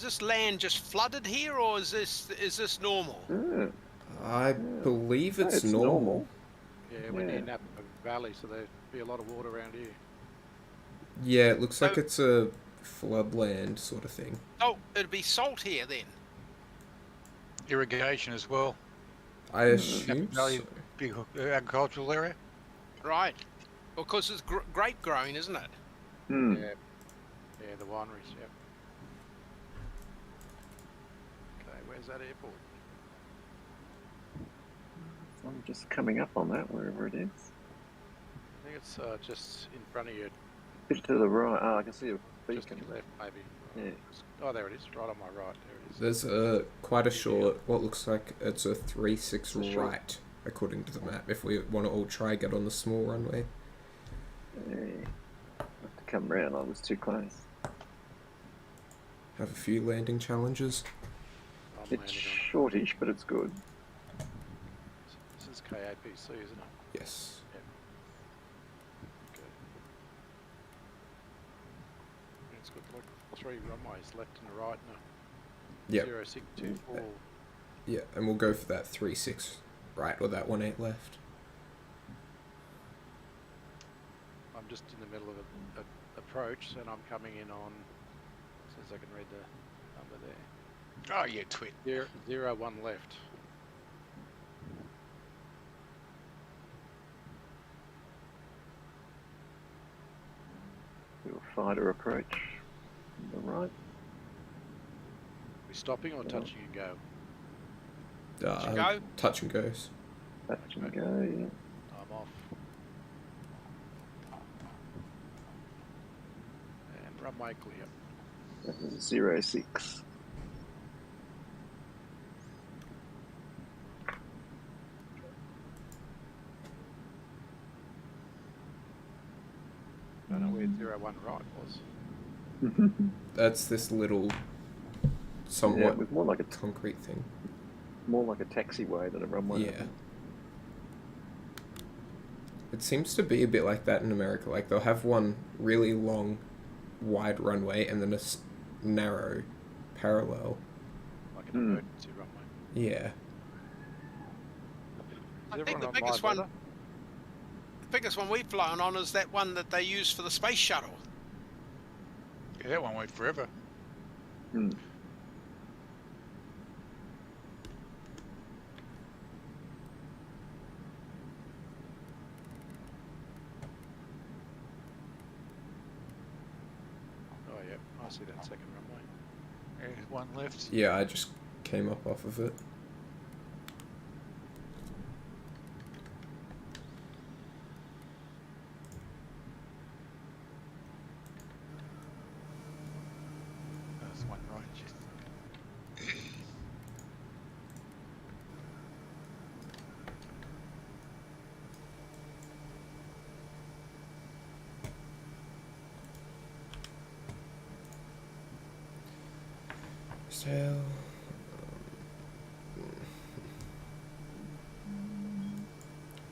this land just flooded here, or is this normal? Yeah. I believe No, it's normal. Yeah, we're near Yeah. Napa Valley, so there'd be a lot of water around here. Yeah, it looks like it's a floodland sort of thing. Oh, it'd be salt here then. Irrigation as well. I assume Valley, so. big agricultural area. Right. Well, because it's grape growing, isn't it? Hmm. Yeah. Yeah, the wineries, yep. Okay, where's that airport? I'm just coming up on that, wherever it is. I think it's just in front of you, Bit to the right. Oh, I can see a just to beacon. your left, maybe. Yeah. Oh, there it is, right on my right. There it is. There's quite a short, what looks like it's a 3-6 It's a short- right, according to the map, if we want to all try get on the small runway. Yeah. I have to come round. I was too close. Have a few landing challenges. I'm It's landing shortish, but it's good. on. This is KAPC, isn't it? Yes. Okay. It's got like 3 runways, left and a right, and a Yep. 0624. Yeah, and we'll go for that 3-6 right, or that 1-8 left. I'm just in the middle of an approach, and I'm coming in on, since I can read the number there, Oh, yeah, twit. 01 left. Do a fighter approach. On the right. We stopping or touching and go? Go? Touch and goes. Touch and go, yeah. I'm off. And runway clear. That was 06. I don't know where 01 right was. That's this little, Yeah, somewhat it was more like a concrete thing. taxiway than a runway. Yeah. It seems to be a bit like that in America. Like, they'll have one really long, wide runway and then a narrow, parallel. Like an Hmm. emergency runway. Yeah. Is I think everyone the on my biggest one, weather? the biggest one we've flown on is that one that they use for the space shuttle. Yeah, that one went forever. Hmm. Oh yeah, I see that second runway. Yeah, one left. Yeah, I just came up off of it. That's one right. Just Scottsdale.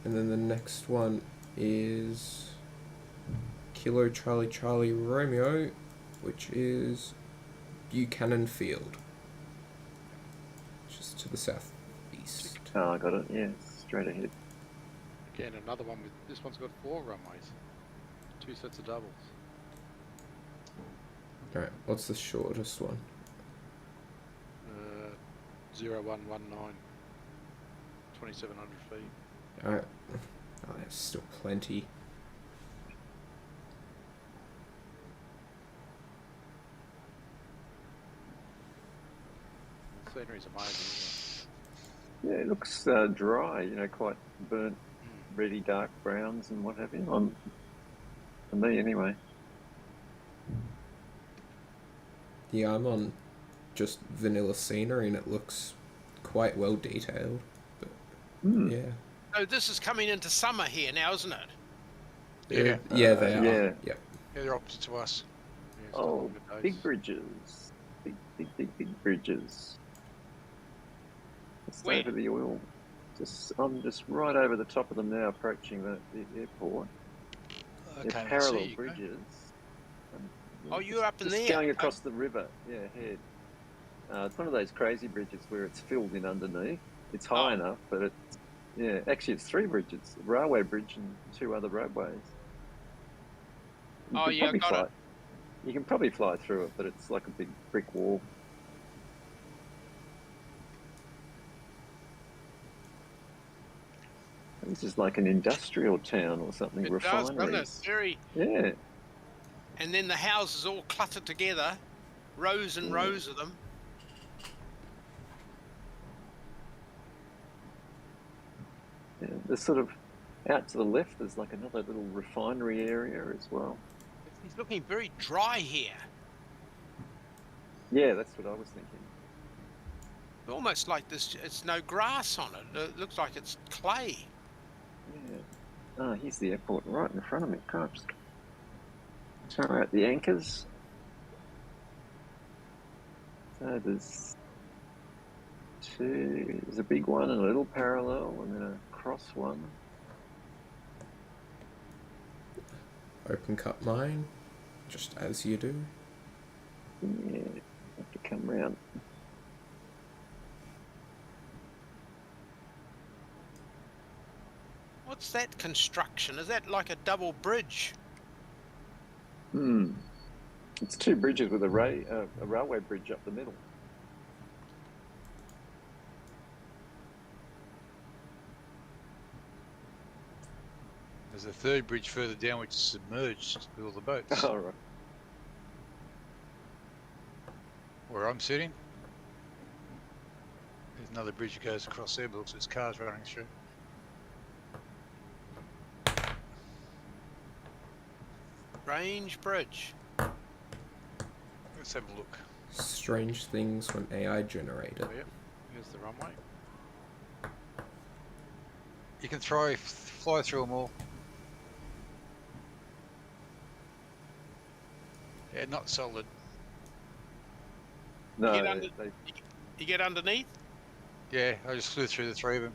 And then the next one is Kilo Charlie Charlie Romeo, which is Buchanan Field, just to the southeast. Oh, I got it. Yeah, straight ahead. Again, another one with this one's got 4 runways, 2 sets of doubles. Alright, what's the shortest one? 0119, 2,700 feet. Alright. Oh, there's still plenty. The scenery's amazing, Yeah, it looks dry. You know, quite burnt, reddy dark browns and what have you. For me, anyway. Yeah, I'm on just vanilla scenery and it looks quite well detailed. But yeah. So this is coming into summer here now, isn't it? Yeah. Yeah, they are. yeah. Yep. Yeah, they're opposite to us. Yeah, still Oh, on good days. big bridges. Big bridges. Just Where? over the oil. I'm just right over the top of them now, approaching the airport. Okay, They're let's parallel see you go. bridges. And, Oh, you're up in just there. going across the river. Yeah, ahead. It's one of those crazy bridges where it's filled in underneath. It's high enough, but it's actually it's 3 bridges: a railway bridge and 2 other roadways. Oh, yeah, got it. You can probably fly through it, but it's like a big brick wall. This is like an industrial town or something. It does, doesn't it? Refineries. Very. Yeah. And then the houses all cluttered together, rows and rows of them. Yeah, there's sort of out to the left. There's like another little refinery area as well. It's looking very dry here. Yeah, that's what I was thinking. Almost like it's no grass on it. It looks like it's clay. Yeah. Oh, here's the airport right in front of me. Cops. All right, the anchors. So there's 2. There's a big one and a little parallel, and then a cross one. Open cut mine, just as you do. Yeah, have to come round. What's that construction? Is that like a double bridge? It's 2 bridges with a railway bridge up the middle. There's a 3rd bridge further down which is submerged with all the boats. All right. Where I'm sitting, there's another bridge that goes across there, but looks like there's cars running through. Strange bridge. Let's have a look. Strange things when AI generated. Oh, yep. Here's the runway. You can fly through them all. Yeah, not solid. No, You get You get underneath? Yeah, I just flew through the 3 of them.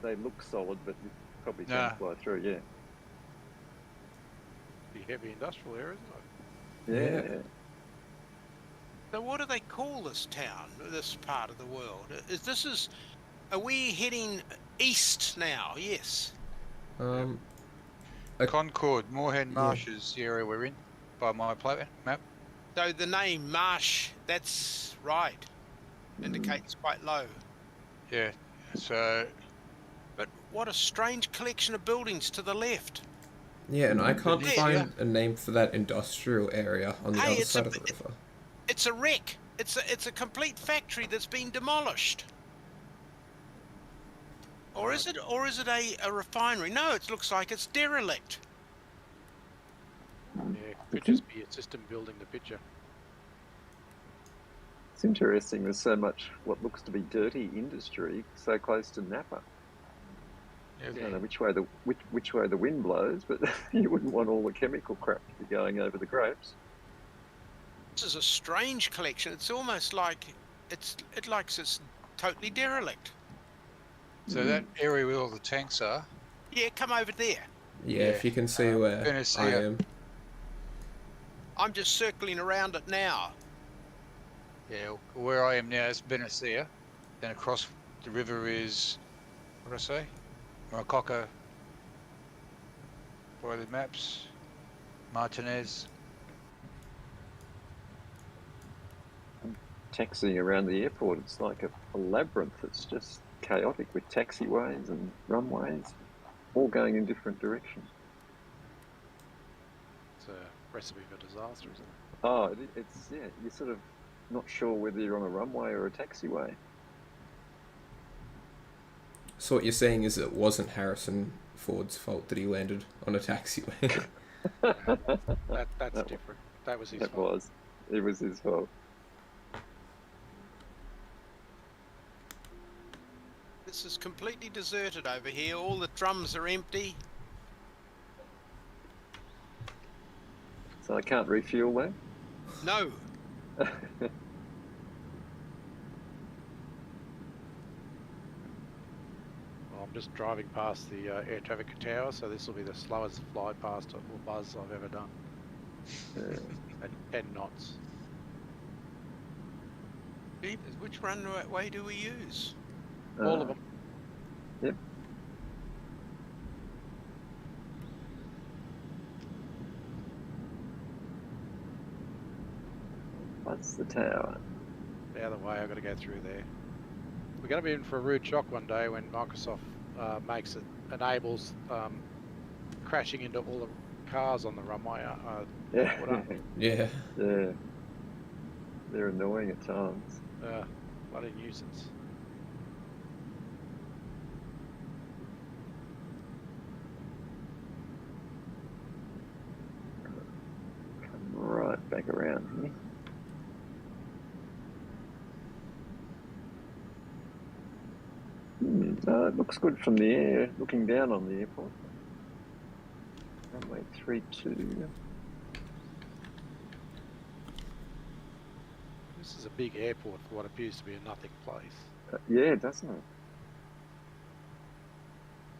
they look solid, but you probably Nah. can't fly through. Yeah. Pretty heavy industrial area, isn't it? Yeah. So what do they call this town, this part of the world? Are we heading east now? Yes. Concord, Moorhead Marsh is the area we're in by my map. So the name Marsh, that's right, indicates quite low. Yeah, so But what a strange collection of buildings to the left. Yeah, and I can't Yeah. find a name for that industrial area on the Hey, other it's side a of the bit- river. It's a wreck. It's a complete factory that's been demolished. Or is it a refinery? No, it looks like it's derelict. Yeah, could just be a system building the picture. It's interesting. There's so much what looks to be dirty industry so close to Napa. I don't know which way the wind blows, but you wouldn't want all the chemical crap to be going over the grapes. This is a strange collection. It's almost like it's totally derelict. So that area where all the tanks are. Yeah, come over there. Yeah, if you can see where I am. I'm just circling around it now. Yeah, where I am now is Benicia. Then across the river is, what did I say? Maracoca. What are the maps? Martinez. Taxiing around the airport, it's like a labyrinth. It's just chaotic with taxiways and runways, all going in different directions. It's a recipe for disaster, isn't it? Oh, it's yeah. You're sort of not sure whether you're on a runway or a taxiway. So what you're saying is it wasn't Harrison Ford's fault that he landed on a taxiway. That's different. That was his fault. It was his fault. This is completely deserted over here. All the drums are empty. So I can't refuel there? No. Well, I'm just driving past the air traffic tower, so this will be the slowest fly past or buzz I've ever done. At 10 knots. Jeepers, which runway do we use? All of them. Yep. That's the tower. The other way, I've got to go through there. We're going to be in for a rude shock one day when Microsoft enables crashing into all the cars on the runway. Yeah. Yeah. They're annoying at times. Bloody nuisance. Come right back around here. It looks good from the air, looking down on the airport. Runway 32. This is a big airport for what appears to be a nothing place. Yeah, doesn't it?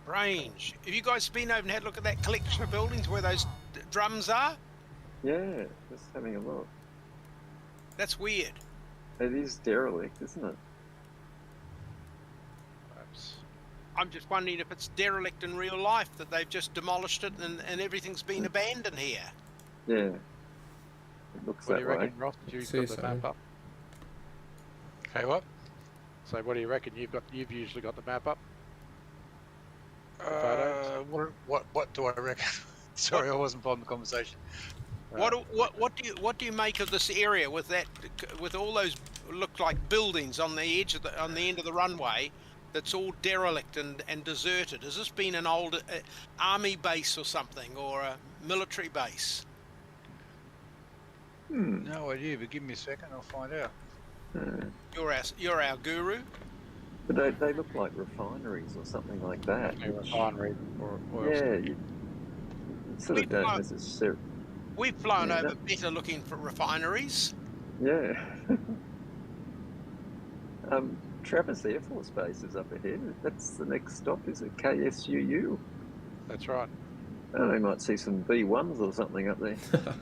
Range. Have you guys been over and had a look at that collection of buildings where those drums are? Yeah, just having a look. That's weird. It is derelict, isn't it? Perhaps. I'm just wondering if it's derelict in real life, that they've just demolished it and everything's been abandoned here. Yeah. It looks What that do you way. reckon, Ross? You've got the map up. Okay, what? So what do you reckon? You've usually got the map up. What do I reckon? Sorry, I wasn't part of the conversation. What do you make of this area with all those look like buildings on the edge of on the end of the runway? That's all derelict and deserted. Has this been an old army base or something, or a military base? No idea, but give me a second, I'll find out. You're our guru. But they look like refineries or something like that. A refinery or oil. Yeah, you sort of don't necessarily. We've flown over better looking for refineries. Yeah. Travis Air Force Base is up ahead. That's the next stop, is it? KSUU. That's right. Oh, we might see some B1s or something up there. I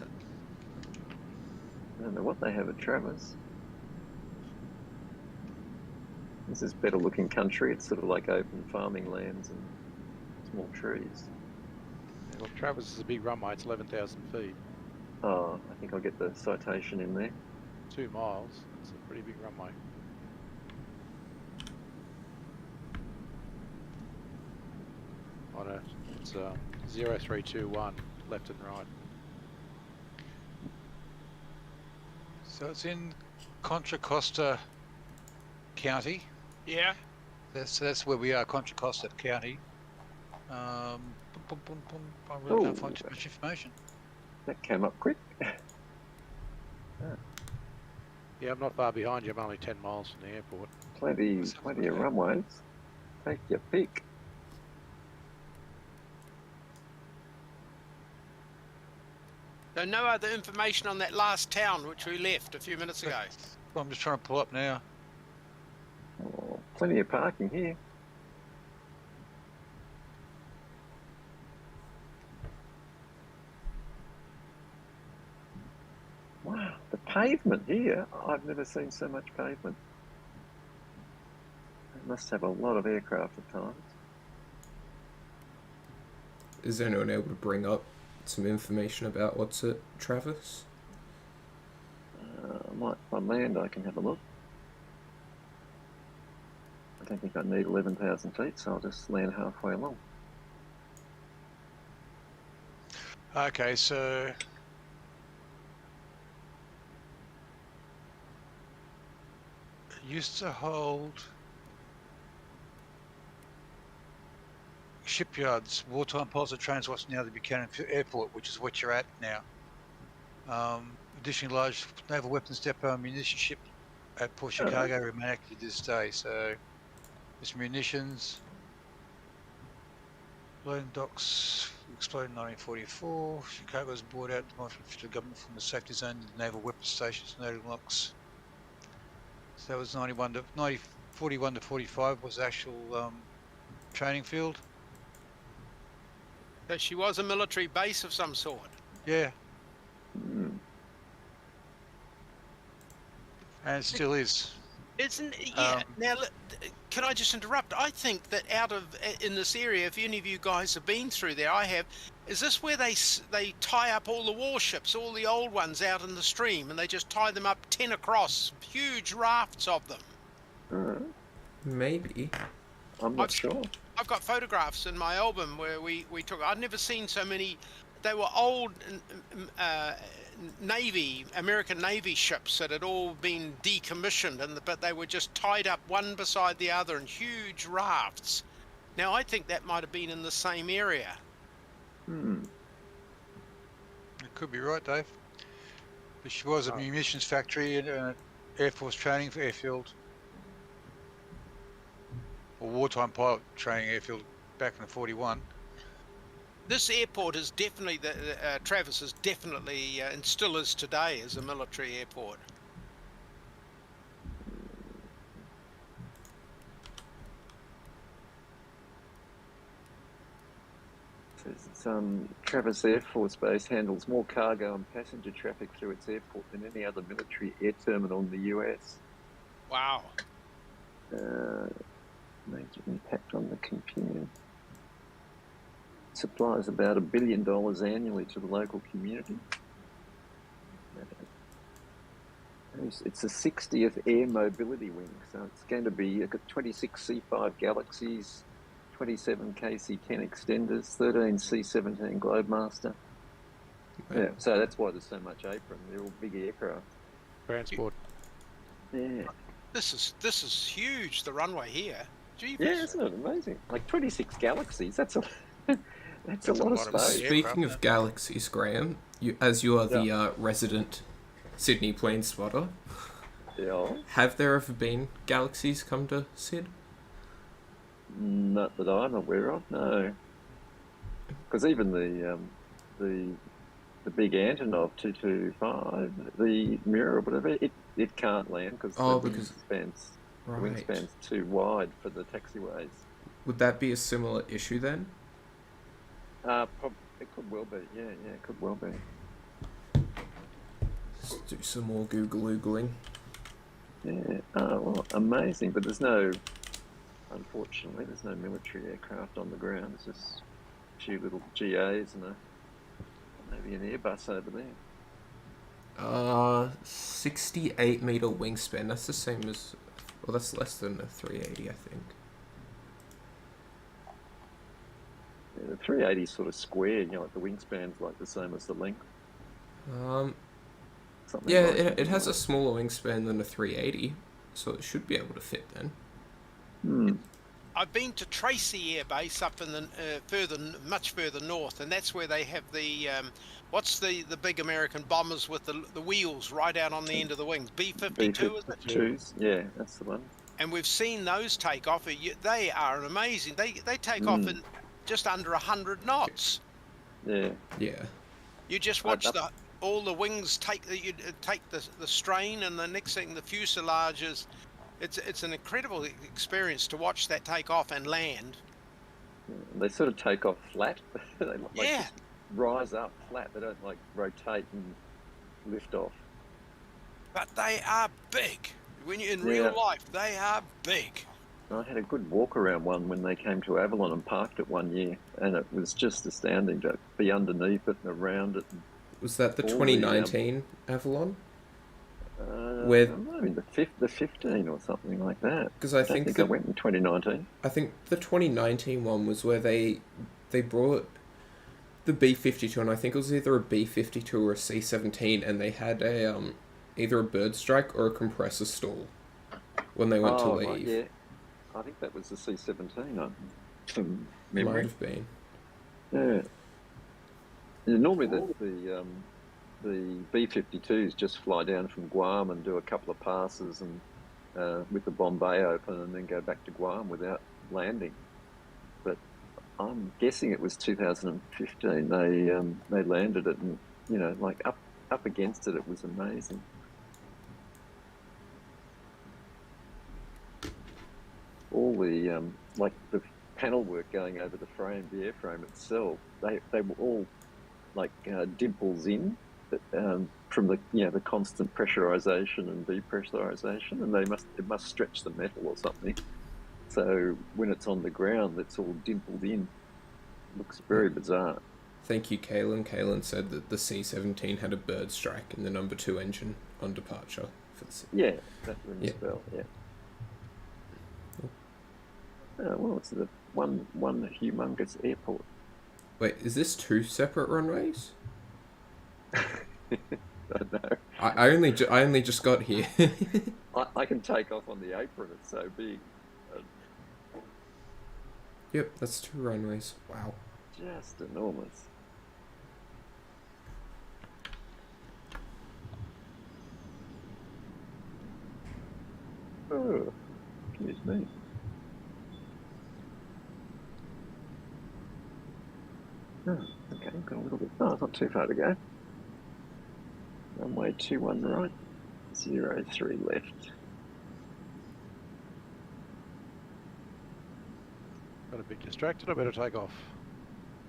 don't know what they have at Travis. This is better looking country. It's sort of like open farming lands and small trees. Yeah, well, Travis is a big runway. It's 11,000 feet. Oh, I think I'll get the citation in there. 2 miles. It's a pretty big runway. It's 0321 left and right. So it's in Contra Costa County. Yeah. That's where we are, Contra Costa County. I really can't find too much information. That came up quick. Yeah, I'm not far behind you. I'm only 10 miles from the airport. Plenty of runways. Take your pick. So no other information on that last town which we left a few minutes ago. I'm just trying to pull up now. Oh, plenty of parking here. Wow, the pavement here, I've never seen so much pavement. They must have a lot of aircraft at times. Is anyone able to bring up some information about what's at Travis? If I land, I can have a look. I don't think I need 11,000 feet, so I'll just land halfway along. Okay, so it used to hold shipyards, wartime pilots of trains. What's now the Buchanan Airport, which is what you're at now. Additionally, large naval weapons depot and munition ship at Port Chicago remain active to this day. So, this munitions, loading docks exploded in 1944. Chicago was bought out by the government from the safety zone to the naval weapons stations, loading locks. So that was 41 to 45 was the actual training field. So she was a military base of some sort. Yeah, Mm. and it still is. Isn't yeah? Now, can I just interrupt? I think that in this area, if any of you guys have been through there, I have. Is this where they tie up all the warships, all the old ones out in the stream, and they just tie them up 10 across, huge rafts of them? Maybe. I'm not sure. I've got photographs in my album where we took. I'd never seen so many. They were old American Navy ships that had all been decommissioned, but they were just tied up one beside the other in huge rafts. Now I think that might have been in the same area. Hmm. It could be right, Dave. But she was a munitions factory and an Air Force training airfield. Or wartime pilot training airfield back in the 41. This airport is definitely, Travis is definitely, and still is today, as a military airport. Travis Air Force Base handles more cargo and passenger traffic through its airport than any other military air terminal in the US. Wow. Major impact on the community. Supplies about $1 billion annually to the local community. It's a 60th Air Mobility Wing, so it's going to be 26 C5 Galaxies, 27 KC-10 extenders, 13 C-17 Globemaster. Yeah, so that's why there's so much apron. They're all big aircraft. Transport. Yeah. This is huge. The runway here. Jeepers. Yeah, isn't it amazing? Like 26 Galaxies. That's a that's a lot of space. Speaking of galaxies, Graham, you are the resident Sydney plane spotter. Yeah. Have there ever been galaxies come to Syd? Not that I'm aware of, no. Because even the big Antonov 225, the Mirror or whatever, it can't land because the wingspan's too wide for the taxiways. Would that be a similar issue then? It could well be. Yeah, it could well be. Let's do some more Googling. Yeah. Oh, well, amazing. But unfortunately, there's no military aircraft on the ground. There's just a few little GAs and maybe an Airbus over there. 68 meter wingspan. That's the same as, well, that's less than a 380, I think. Yeah, the 380 is sort of square. Like the wingspan's like the same as the length. Something Yeah, like it has a smaller wingspan than a 380, so it should be able to fit then. Hmm. I've been to Tracy Air Base up in the much further north, and that's where they have the what's the big American bombers with the wheels right out on the end of the wings? B-52, is it? B-52s, yeah, that's the one. And we've seen those take off. They are amazing. They take off in just under 100 knots. Yeah. Yeah. You just watch all the wings take the strain, and the next thing the fuselage is. It's an incredible experience to watch that take off and land. They sort of take off flat. They like Yeah. just rise up flat. They don't like rotate and lift off. But they are big. When you're in real life, they are big. I had a good walk around one when they came to Avalon and parked it one year, and it was just astounding to be underneath it and around it. Was that the 2019 Avalon? I mean the 15 or something like that. Because I think I went in 2019. I think the 2019 one was where they brought the B-52, and I think it was either a B-52 or a C-17, and they had a either a bird strike or a compressor stall when they went to leave. Right, yeah. I think that was the C-17 from memory. Might have been. Yeah. Normally the B-52s just fly down from Guam and do a couple of passes and with the bomb bay open, and then go back to Guam without landing. But I'm guessing it was 2015. They landed it, and like up against it, it was amazing. All the like the panel work going over the frame, the airframe itself, they were all like dimples in. From the constant pressurization and depressurization, and it must stretch the metal or something. So when it's on the ground, it's all dimpled in. It looks very bizarre. Thank you, Kalen. Kalen said that the C-17 had a bird strike in the number 2 engine on departure for the. Yeah, that rings a bell. Yeah. Well, it's the one humongous airport. Wait, is this 2 separate runways? I don't know. I only just got here. I can take off on the apron. It's so big. Yep, that's 2 runways. Wow. Just enormous. Oh, excuse me. Oh, okay, got a little bit. Oh, it's not too far to go. Runway 21 right, 03 left. Got a bit distracted. I better take off.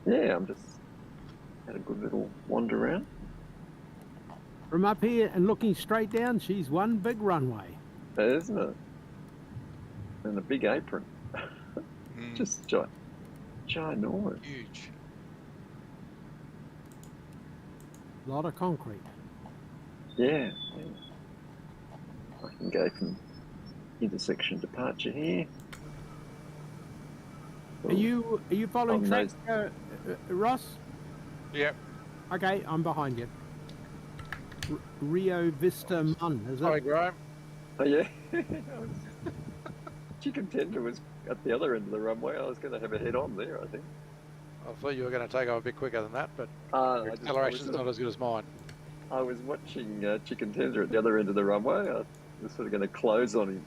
Yeah, I'm just had a good little wander around. From up here and looking straight down, she's one big runway. Isn't it? And a big apron. Just ginormous. Huge. A lot of concrete. Yeah. I can go from intersection departure here. Are you following track, Ross? Yep. Okay, I'm behind you. Rio Vista Mun, is it? Hi, Graham. Oh yeah. Chicken tender was at the other end of the runway. I was going to have a head on there, I think. I thought you were going to take off a bit quicker than that, but your I acceleration's not as good as mine. I was watching Chicken Tender at the other end of the runway. I was sort of going to close on him.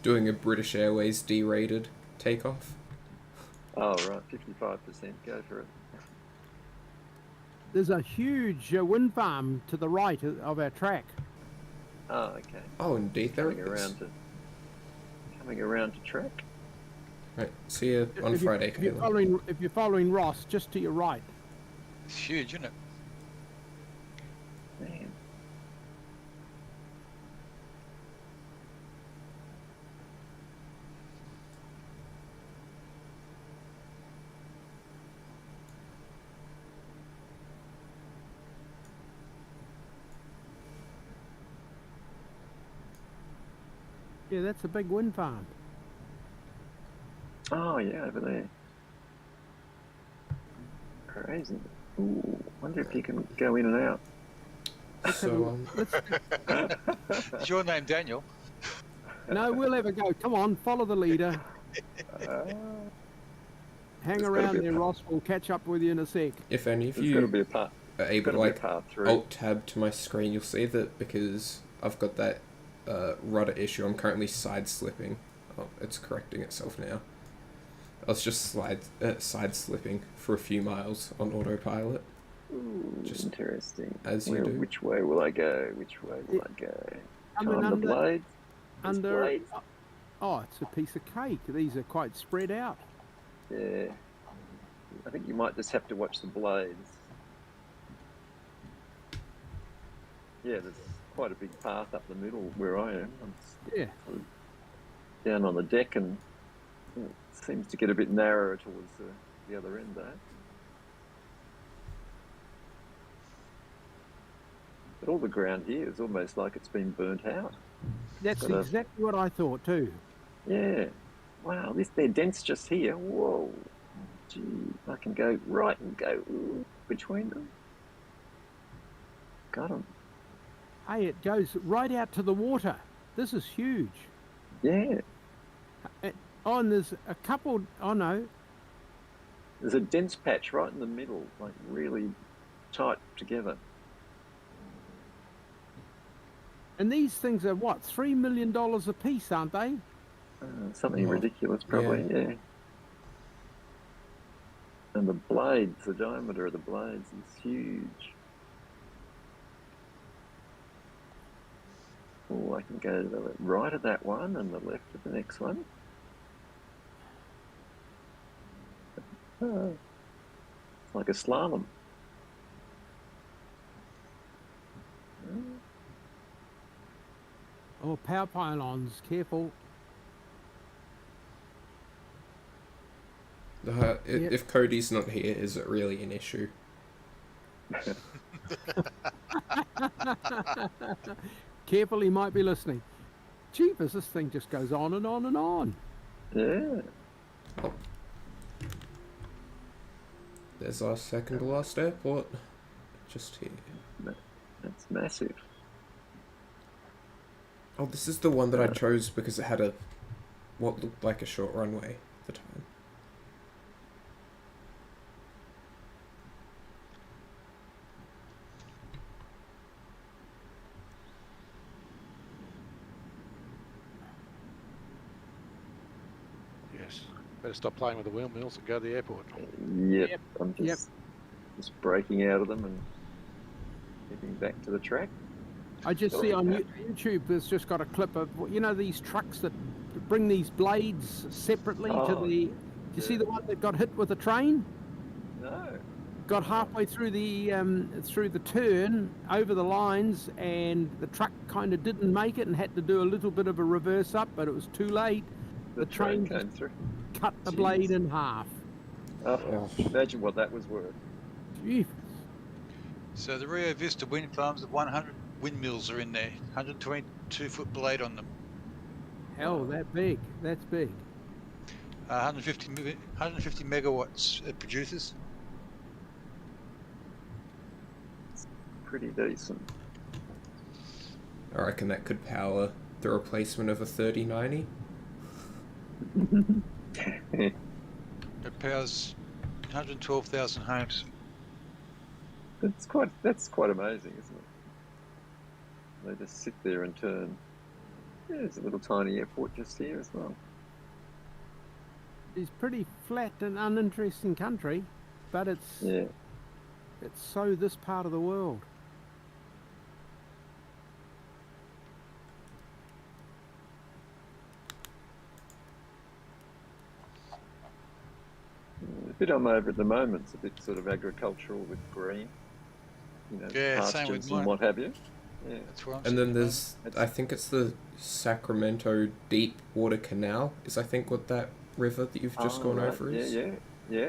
Doing a British Airways D-rated takeoff. Oh, right, 55%. Go for it. There's a huge wind farm to the right of our track. Oh, okay. Oh, indeed, there Coming it is. Coming around to track. Right, see you on Friday, Kalen. If you're following Ross, just to your right. It's huge, isn't it? Man. Yeah, that's a big wind farm. Oh, yeah, over there. Crazy. Ooh, wonder if you can go in and out. So, Is your name Daniel? No, we'll have a go. Come on, follow the leader. Hang around there, Ross. We'll catch up with you in a sec. if any of There's got to you be a part. are able to Got to be a like part through. Alt-tab to my screen, you'll see that because I've got that rudder issue, I'm currently side-slipping. Oh, it's correcting itself now. I was just side-slipping for a few miles on autopilot. Ooh, Just interesting. as you do. Which way will I go? Which way will I go? Coming Time the blades. There's under. blades. Oh, it's a piece of cake. These are quite spread out. Yeah. I think you might just have to watch the blades. Yeah, there's quite a big path up the middle where I am. I'm Yeah. sort of down on the deck, and it seems to get a bit narrower towards the other end there. But all the ground here is almost like it's been burnt out. That's Got a- exactly what I thought too. Yeah. Wow, they're dense just here. Whoa. Gee, I can go right and go between them. Got 'em. Hey, it goes right out to the water. This is huge. Yeah. Oh, and there's a couple. Oh no, There's a dense patch right in the middle, like really tight together. and these things are what, $3 million a piece, aren't they? Something Oh, ridiculous, probably, yeah. And the blades, the diameter of the blades is huge. Oh, I can go to the right of that one and the left of the next one. It's like a slalom. Oh, power pylons, careful. If Cody's not here, is it really an issue? Careful, he might be listening. Jeepers, this thing just goes on and on and on. Yeah. Oh. There's our second to last airport. Just here. That's massive. Oh, this is the one that I chose because it had what looked like a short runway at the time. Yes. Better stop playing with the wheel mills and go to the airport. Yep. I'm just breaking out of them and heading back to the track. I just see on YouTube there's just got a clip of, you know, these trucks that bring these blades separately to the... Do you see the one that got hit with a train? No. Got halfway through the turn over the lines, and the truck kind of didn't make it and had to do a little bit of a reverse up, but it was too late. The train came through. Cut the blade in half. Oh, imagine what that was worth. Jeez. So the Rio Vista wind farms, 100 windmills are in there, 122-foot blade on them. Hell, that big. That's big. 150 megawatts it produces. Pretty decent. I reckon that could power the replacement of a 3090. It powers 112,000 homes. That's quite amazing, isn't it? They just sit there and turn. Yeah, there's a little tiny airport just here as well. It's pretty flat and uninteresting country, but it's so this part of the world. The bit I'm over at the moment is a bit sort of agricultural with green, you know, Yeah, same with pastures mine. and what have you. Yeah. That's where I'm And then sitting there's, I think it's the Sacramento Deep Water Canal, is I think what that river that you've just gone over is. Yeah.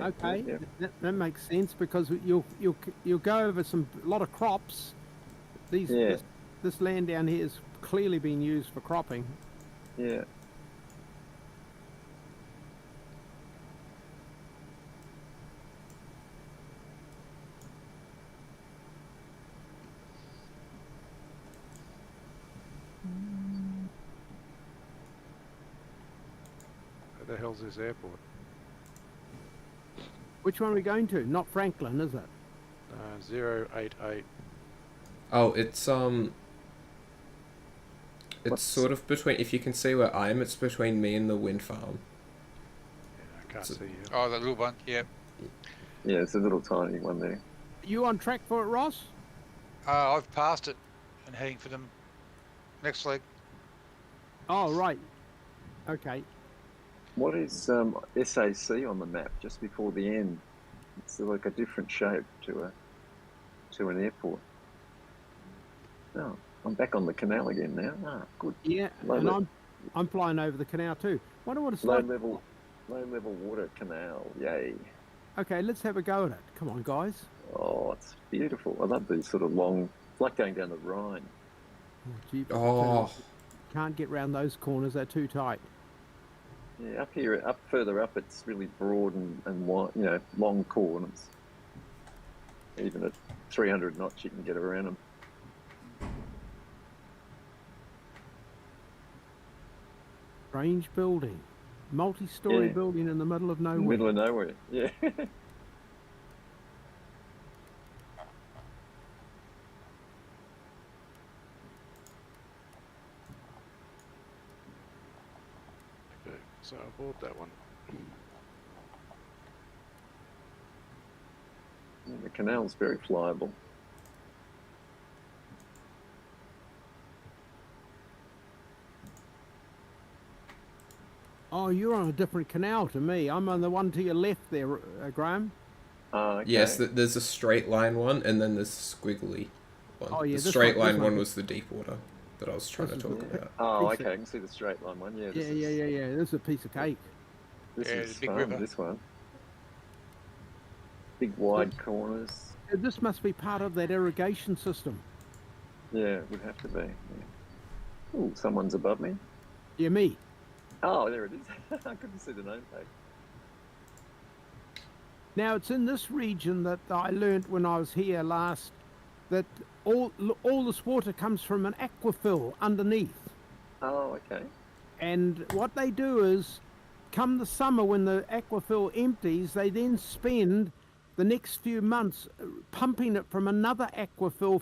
Okay, Yeah. that makes sense, because you'll go over a lot of crops. This land down here has clearly been used for cropping. Yeah. Where the hell's this airport? Which one are we going to? Not Franklin, is it? 088. Oh, it's sort of between, if you can see where I am, it's between me and the wind farm. Yeah, I can't see you. Oh, that little one, yeah. Yeah, it's a little tiny one there. You on track for it, Ross? I've passed it and heading for them next leg. Oh, right. Okay. What is SAC on the map just before the end? It's like a different shape to an airport. Oh, I'm back on the canal again now. Ah, good. Yeah, and I'm flying over the canal too. Wonder what it's Low like. level water canal. Yay. Okay, let's have a go at it. Come on, guys. Oh, it's beautiful. I love these sort of long. It's like going down the Rhine. Oh, gee, Oh, can't get round those corners. They're too tight. Yeah, further up, it's really broad and wide, long corners. Even at 300 knots, you can get around them. Strange building. Multi-story Yeah. building in the middle of nowhere. Middle of nowhere, yeah. Okay, so I bought that one. The canal's very flyable. Oh, you're on a different canal to me. I'm on the one to your left there, Graham. Okay. yes, there's a straight line one, and then there's a squiggly one. Oh, yeah, the this straight one- this line one. one was the deep water that I was trying to This is talk the- about. Oh, Piece of- okay. I can see the straight line one. Yeah. Yeah. This is a piece of cake. This Yeah, is the big fun. river. This one. Big wide corners. This must be part of that irrigation system. Yeah, it would have to be. Yeah. Ooh, someone's above me. Yeah, me. Oh, there it is. I couldn't see the name tag. Now, it's in this region that I learnt when I was here last that all this water comes from an aquifer underneath. Oh, okay. And what they do is, come the summer when the aquifer empties, they then spend the next few months pumping it from another aquifer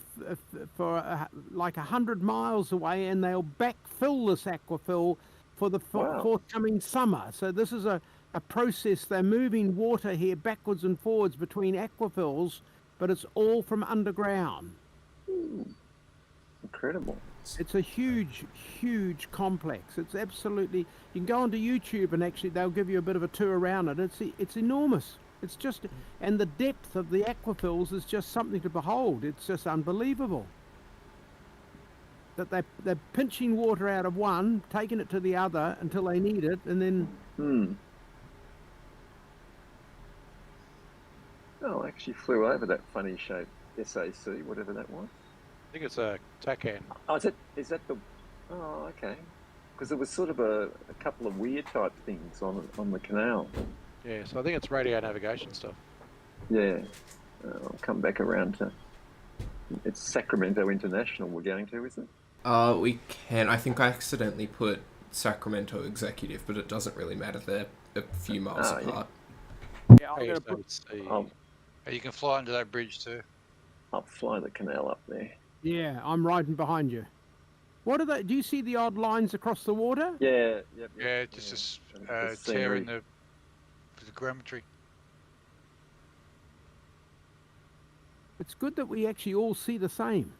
for like 100 miles away, and they'll backfill this aquifer for the Wow. forthcoming summer. So this is a process. They're moving water here backwards and forwards between aquifers, but it's all from underground. Incredible. It's a huge, huge complex. It's absolutely. You can go onto YouTube and actually they'll give you a bit of a tour around it. It's enormous. It's just, and the depth of the aquifers is just something to behold. It's just unbelievable. That they're pinching water out of one, taking it to the other until they need it, and then. Oh, I actually flew over that funny shape SAC, whatever that was. I think it's a TACAN. Oh, is that the? Oh, okay. Because there was sort of a couple of weird type things on the canal. Yeah, so I think it's radio navigation stuff. Yeah. I'll come back around to. It's Sacramento International we're going to, is it? We can. I think I accidentally put Sacramento Executive, but it doesn't really matter. They're a few miles apart. Yeah, I'm gonna put. You can fly under that bridge too. I'll fly the canal up there. Yeah, I'm riding behind you. What are they? Do you see the odd lines across the water? Yeah. Yeah, just And a the tear in scenery. the grammetry. It's good that we actually all see the same.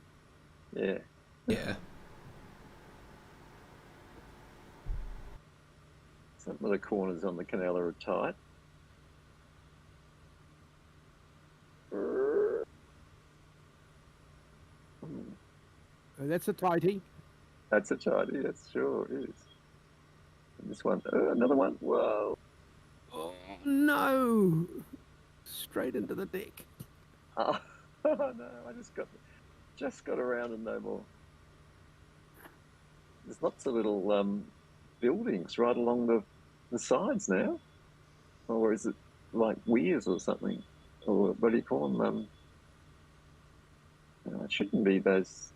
Yeah. Yeah. Some of the corners on the canal are tight. That's a tighty. That's a tidy, that sure is. And this one, another one. Whoa. Oh no! Straight into the deck. Oh, no, I just got around and no more. There's lots of little buildings right along the sides now. Or is it like weirs or something? Or what do you call them? It shouldn't be those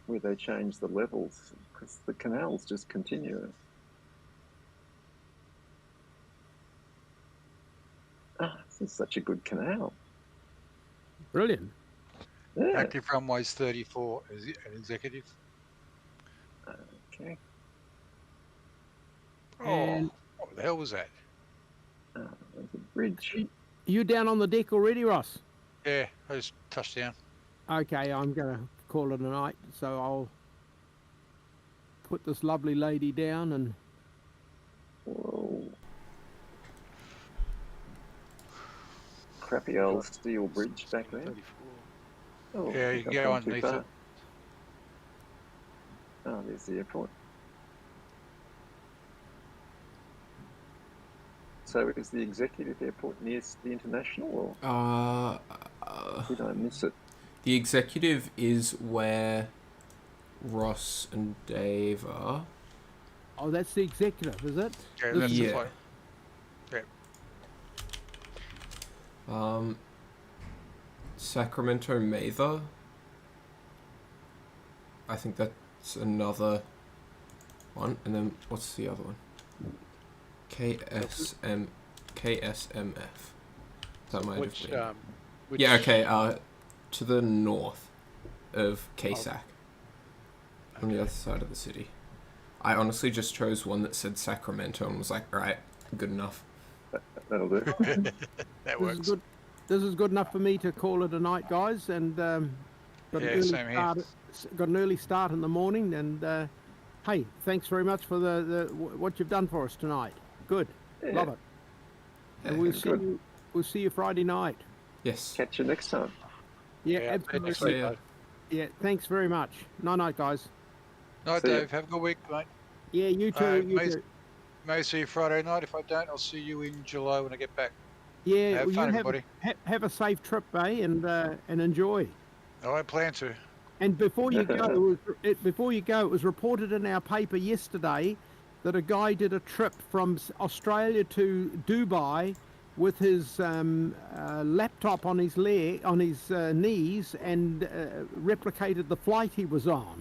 where they change the levels, because the canal's just continuous. This is such a good canal. Brilliant. Yeah. Active runways 34 as an executive. Okay. And- Oh, what the hell was that? There's a bridge. You down on the deck already, Ross? Yeah, I just touched down. Okay, I'm going to call it a night, so I'll put this lovely lady down and... Whoa. Crappy old steel bridge back there. 34. Oh, Yeah, I you think can I've go gone too underneath far. it. Oh, there's the airport. So is the executive airport near the international, or did I miss it? The executive is where Ross and Dave are. Oh, that's the executive, is it? Yeah, This that's is- the Yeah. flight. Sacramento Mather. I think that's another one. And then what's the other one? KSMF. That might Which, have been. which, Yeah, okay, to the north of KSAC. On the other side of the city. I honestly just chose one that said Sacramento and was like, alright, good enough. That'll do. That This works. is good. This is good enough for me to call it a night, guys. And got an Yeah, early same here. start. Got an early start in the morning. And hey, thanks very much for what you've done for us tonight. Good, Yeah. love it. And we'll Yeah, see good. you. We'll see you Friday night. Yes. Catch you next time. Yeah, Yeah, absolutely. next See week, ya. though. Yeah, thanks very much. Night, guys. Night, See ya. Dave. Have a good week, mate. Yeah, you too. You mate. too. May see you Friday night. If I don't, I'll see you in July when I get back. Yeah, Have well, fun, you everybody. have a safe trip, eh? And enjoy. Oh, I plan to. And before you go, it was reported in our paper yesterday that a guy did a trip from Australia to Dubai with his laptop on his knees, and replicated the flight he was on.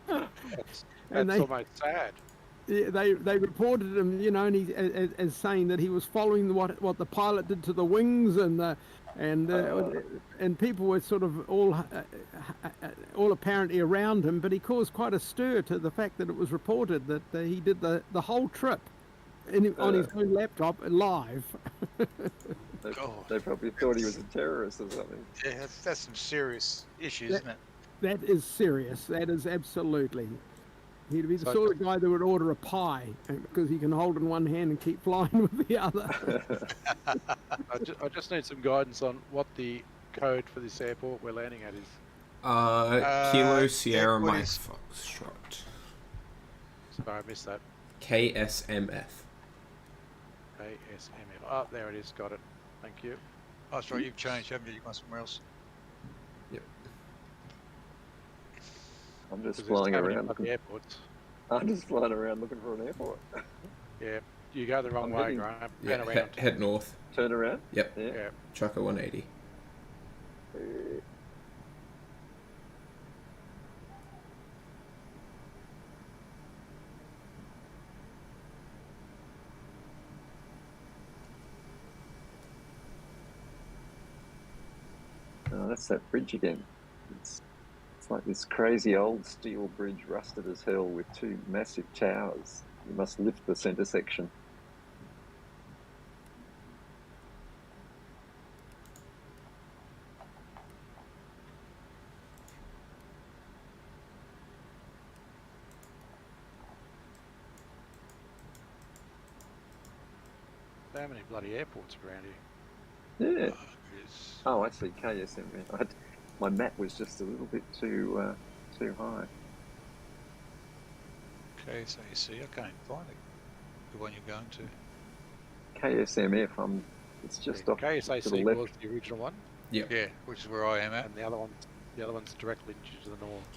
That's And they- almost sad. Yeah, they reported him, and he as saying that he was following what the pilot did to the wings, and people were sort of all apparently around him, but he caused quite a stir to the fact that it was reported that he did the whole trip on his own laptop live. They probably thought he was a terrorist or something. Yeah, that's some serious issues, isn't it? That is serious. That is absolutely. He'd be the So- sort of guy that would order a pie because he can hold in one hand and keep flying with the other. I just need some guidance on what the code for this airport we're landing at is. Kilo Sierra what Mike is- Foxtrot. Sorry, I missed that. KSMF. KSMF. Oh, there it is. Got it. Thank you. Oh, that's right. You've changed, haven't you? You've gone somewhere else. I'm just 'Cause there's flying so many around. bloody airports. I'm just flying around looking for an airport. Yeah, you go the wrong I'm way, heading- Graham. Yeah, Turn around. head north. Turn around. Yep. Yeah. Yeah. Chucker 180. Oh, that's that bridge again. It's like this crazy old steel bridge, rusted as hell, with two massive towers. You must lift the centre section. So many bloody airports around here. Yeah. It is. Oh, I see. KSFO. My map was just a little bit too high. Okay, so you see, I can't find it. The one you're going to. KSMF. It's just off to the KSAC left. was the original one, Yeah, which is where I am at. and the other one's directly to the north.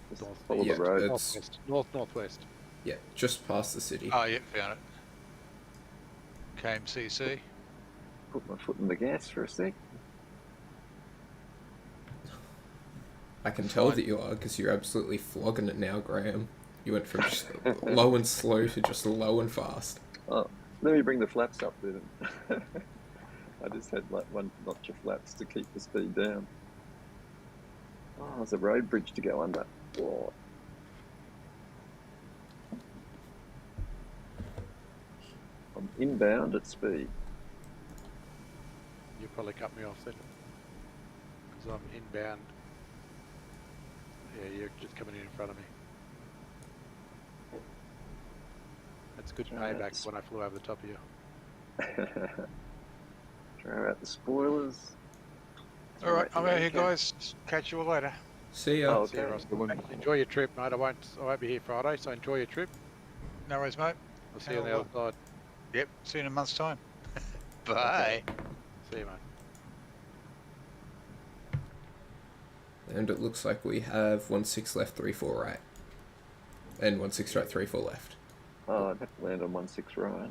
Just North, follow Yeah, the road. it's- northwest. Yeah, just past the city. Oh, yeah, found it. KMCC. Put my foot in the gas for a sec. I can tell that you are, because you're absolutely flogging it now, Graham. You went from just low and slow to just low and fast. Oh, let me bring the flaps up then. I just had like one notch of flaps to keep the speed down. Oh, there's a road bridge to go under. Oh. I'm inbound at speed. probably cut me off then. Because I'm inbound. Yeah, you're just coming in front of me. That's good payback when I flew over the top of you. Throw out the spoilers. All right, I'm out here, guys. Catch you all later. See ya. Oh, See you, okay. Ross. Enjoy your trip, mate. I won't be here Friday, so enjoy your trip. No worries, mate. I'll see you on the other side. Yep, see you in a month's time. Bye. See you, mate. And it looks like we have 16 left, 34 right. And 16 right, 34 left. Oh, I'd have to land on 16 right.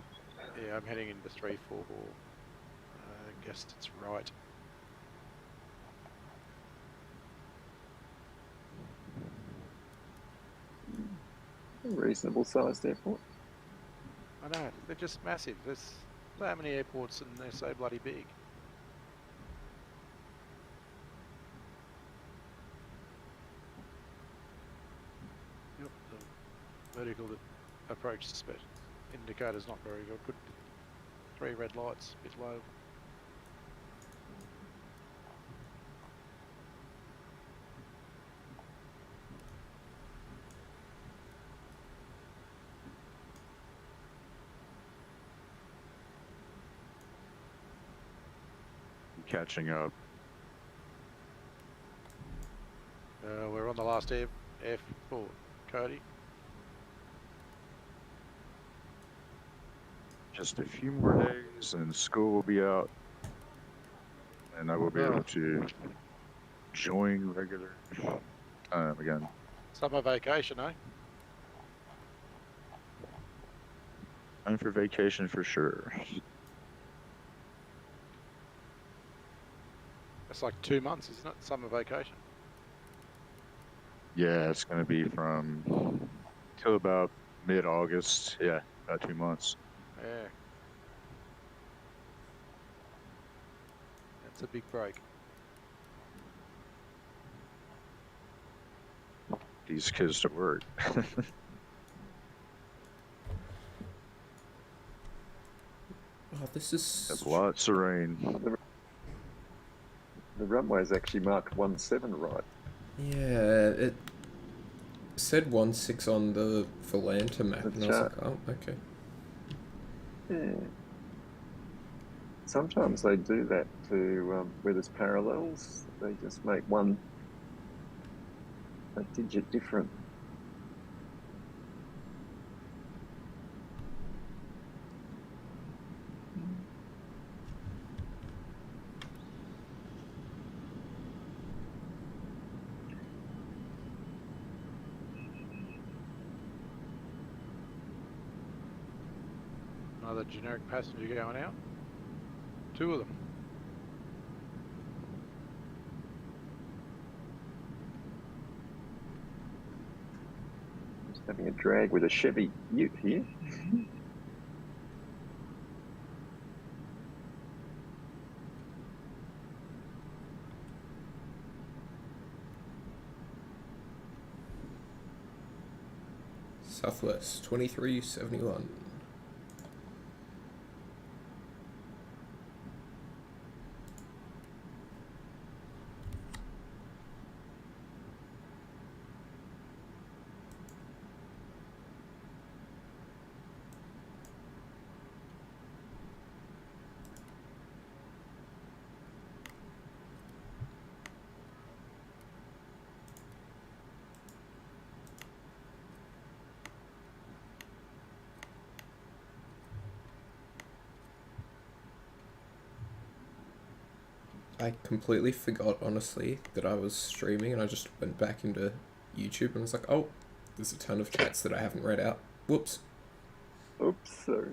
Yeah, I'm heading into 3-4. I guess it's right. A reasonable sized airport. I know, they're just massive. There's so many airports and they're so bloody big. Yep, the vertical approach indicator's not very good. Put 3 red lights, a bit low. Catching up. We're on the last F4, Cody. Just a few more days and school will be out. And I will be able to join regular time again. Summer vacation, eh? Time for vacation for sure. It's like 2 months, isn't it? Summer vacation. Yeah, it's going to be from till about mid-August. Yeah, about 2 months. Yeah. That's a big break. These kids to work. Oh, this is... Have lots of rain. The runway's actually marked 17 right. Yeah, it said 16 on the Volanta map, and I was like, oh, okay. Yeah. Sometimes they do that to where there's parallels. They just make a digit different. Another generic passenger going out. 2 of them. Just having a drag with a Chevy Ute here. Southwest, 2371. I completely forgot, honestly, that I was streaming, and I just went back into YouTube and was like, oh, there's a ton of chats that I haven't read out. Whoops. Oops, sorry.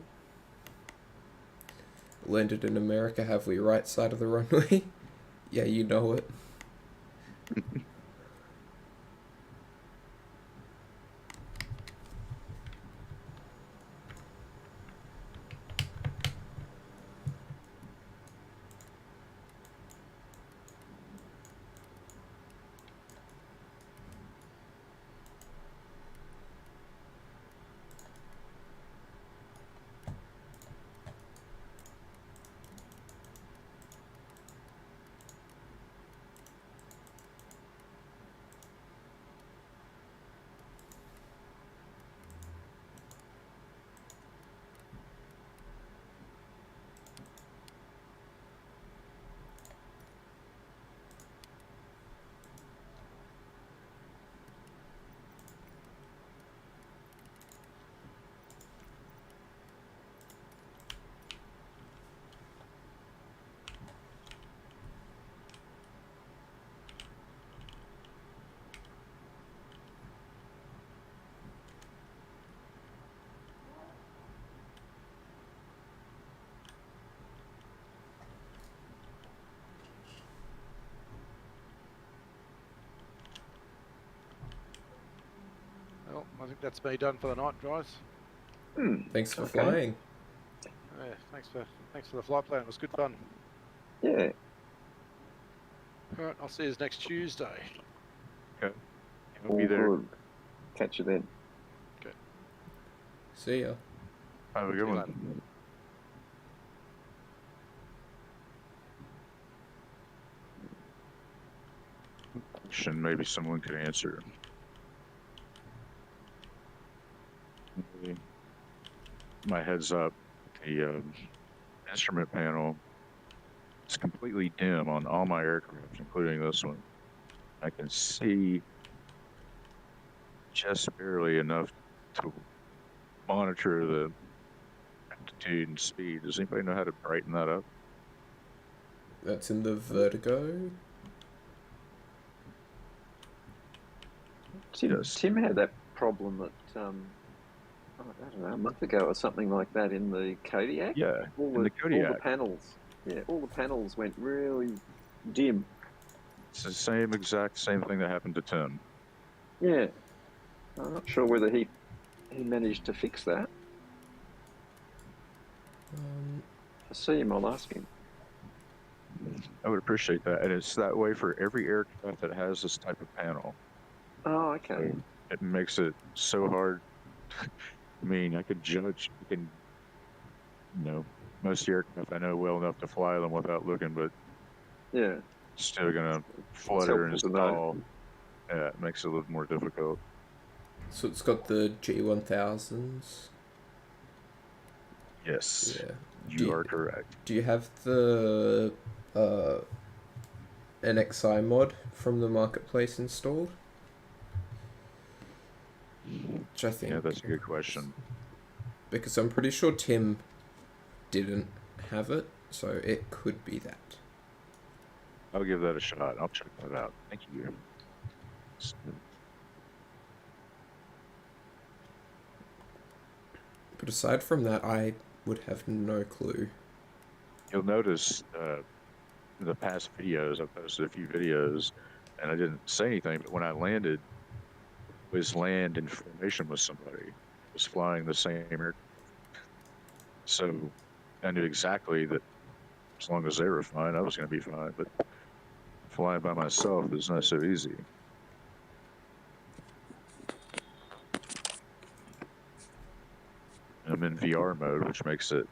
Landed in America, have we right side of the runway? Yeah, you know it. that's me done for the night, guys. Thanks for Okay. flying. Yeah, thanks for the flight plan. It was good fun. Yeah. All right, I'll see you next Tuesday. Okay. I'll All be there. good. Catch you then. See ya. Have a See good you one. later. Question maybe someone could answer. My heads up, the instrument panel is completely dim on all my aircraft, including this one. I can see just barely enough to monitor the altitude and speed. Does anybody know how to brighten that up? That's in the vertigo. Tim had that problem at I don't know, a month ago or something like that in the Kodiak. Yeah, all in the Kodiak. all the panels. Yeah, all the panels went really dim. It's the exact same thing that happened to Tim. Yeah, I'm not sure whether he managed to fix that. If I see him, I'll ask him. I would appreciate that, and it's that way for every aircraft that has this type of panel. Oh, okay. So it makes it so hard. I mean, I could judge. Most aircraft I know well enough to fly them without looking, but Yeah, still gonna flutter and helpful to know. stall. Yeah, it makes it a little more difficult. So it's got the G1000s. Yes, Yeah. you are correct. Do you have the NXI mod from the marketplace installed? Which I think. Yeah, that's a good question. Because I'm pretty sure Tim didn't have it, so it could be that. I'll give that a shot. I'll check that out. Thank you. But aside from that, I would have no clue. You'll notice in the past videos, I posted a few videos, and I didn't say anything, but when I landed, was land in formation with somebody. I was flying the same aircraft. So I knew exactly that as long as they were fine, I was going to be fine. But flying by myself is not so easy. I'm in VR mode, which makes it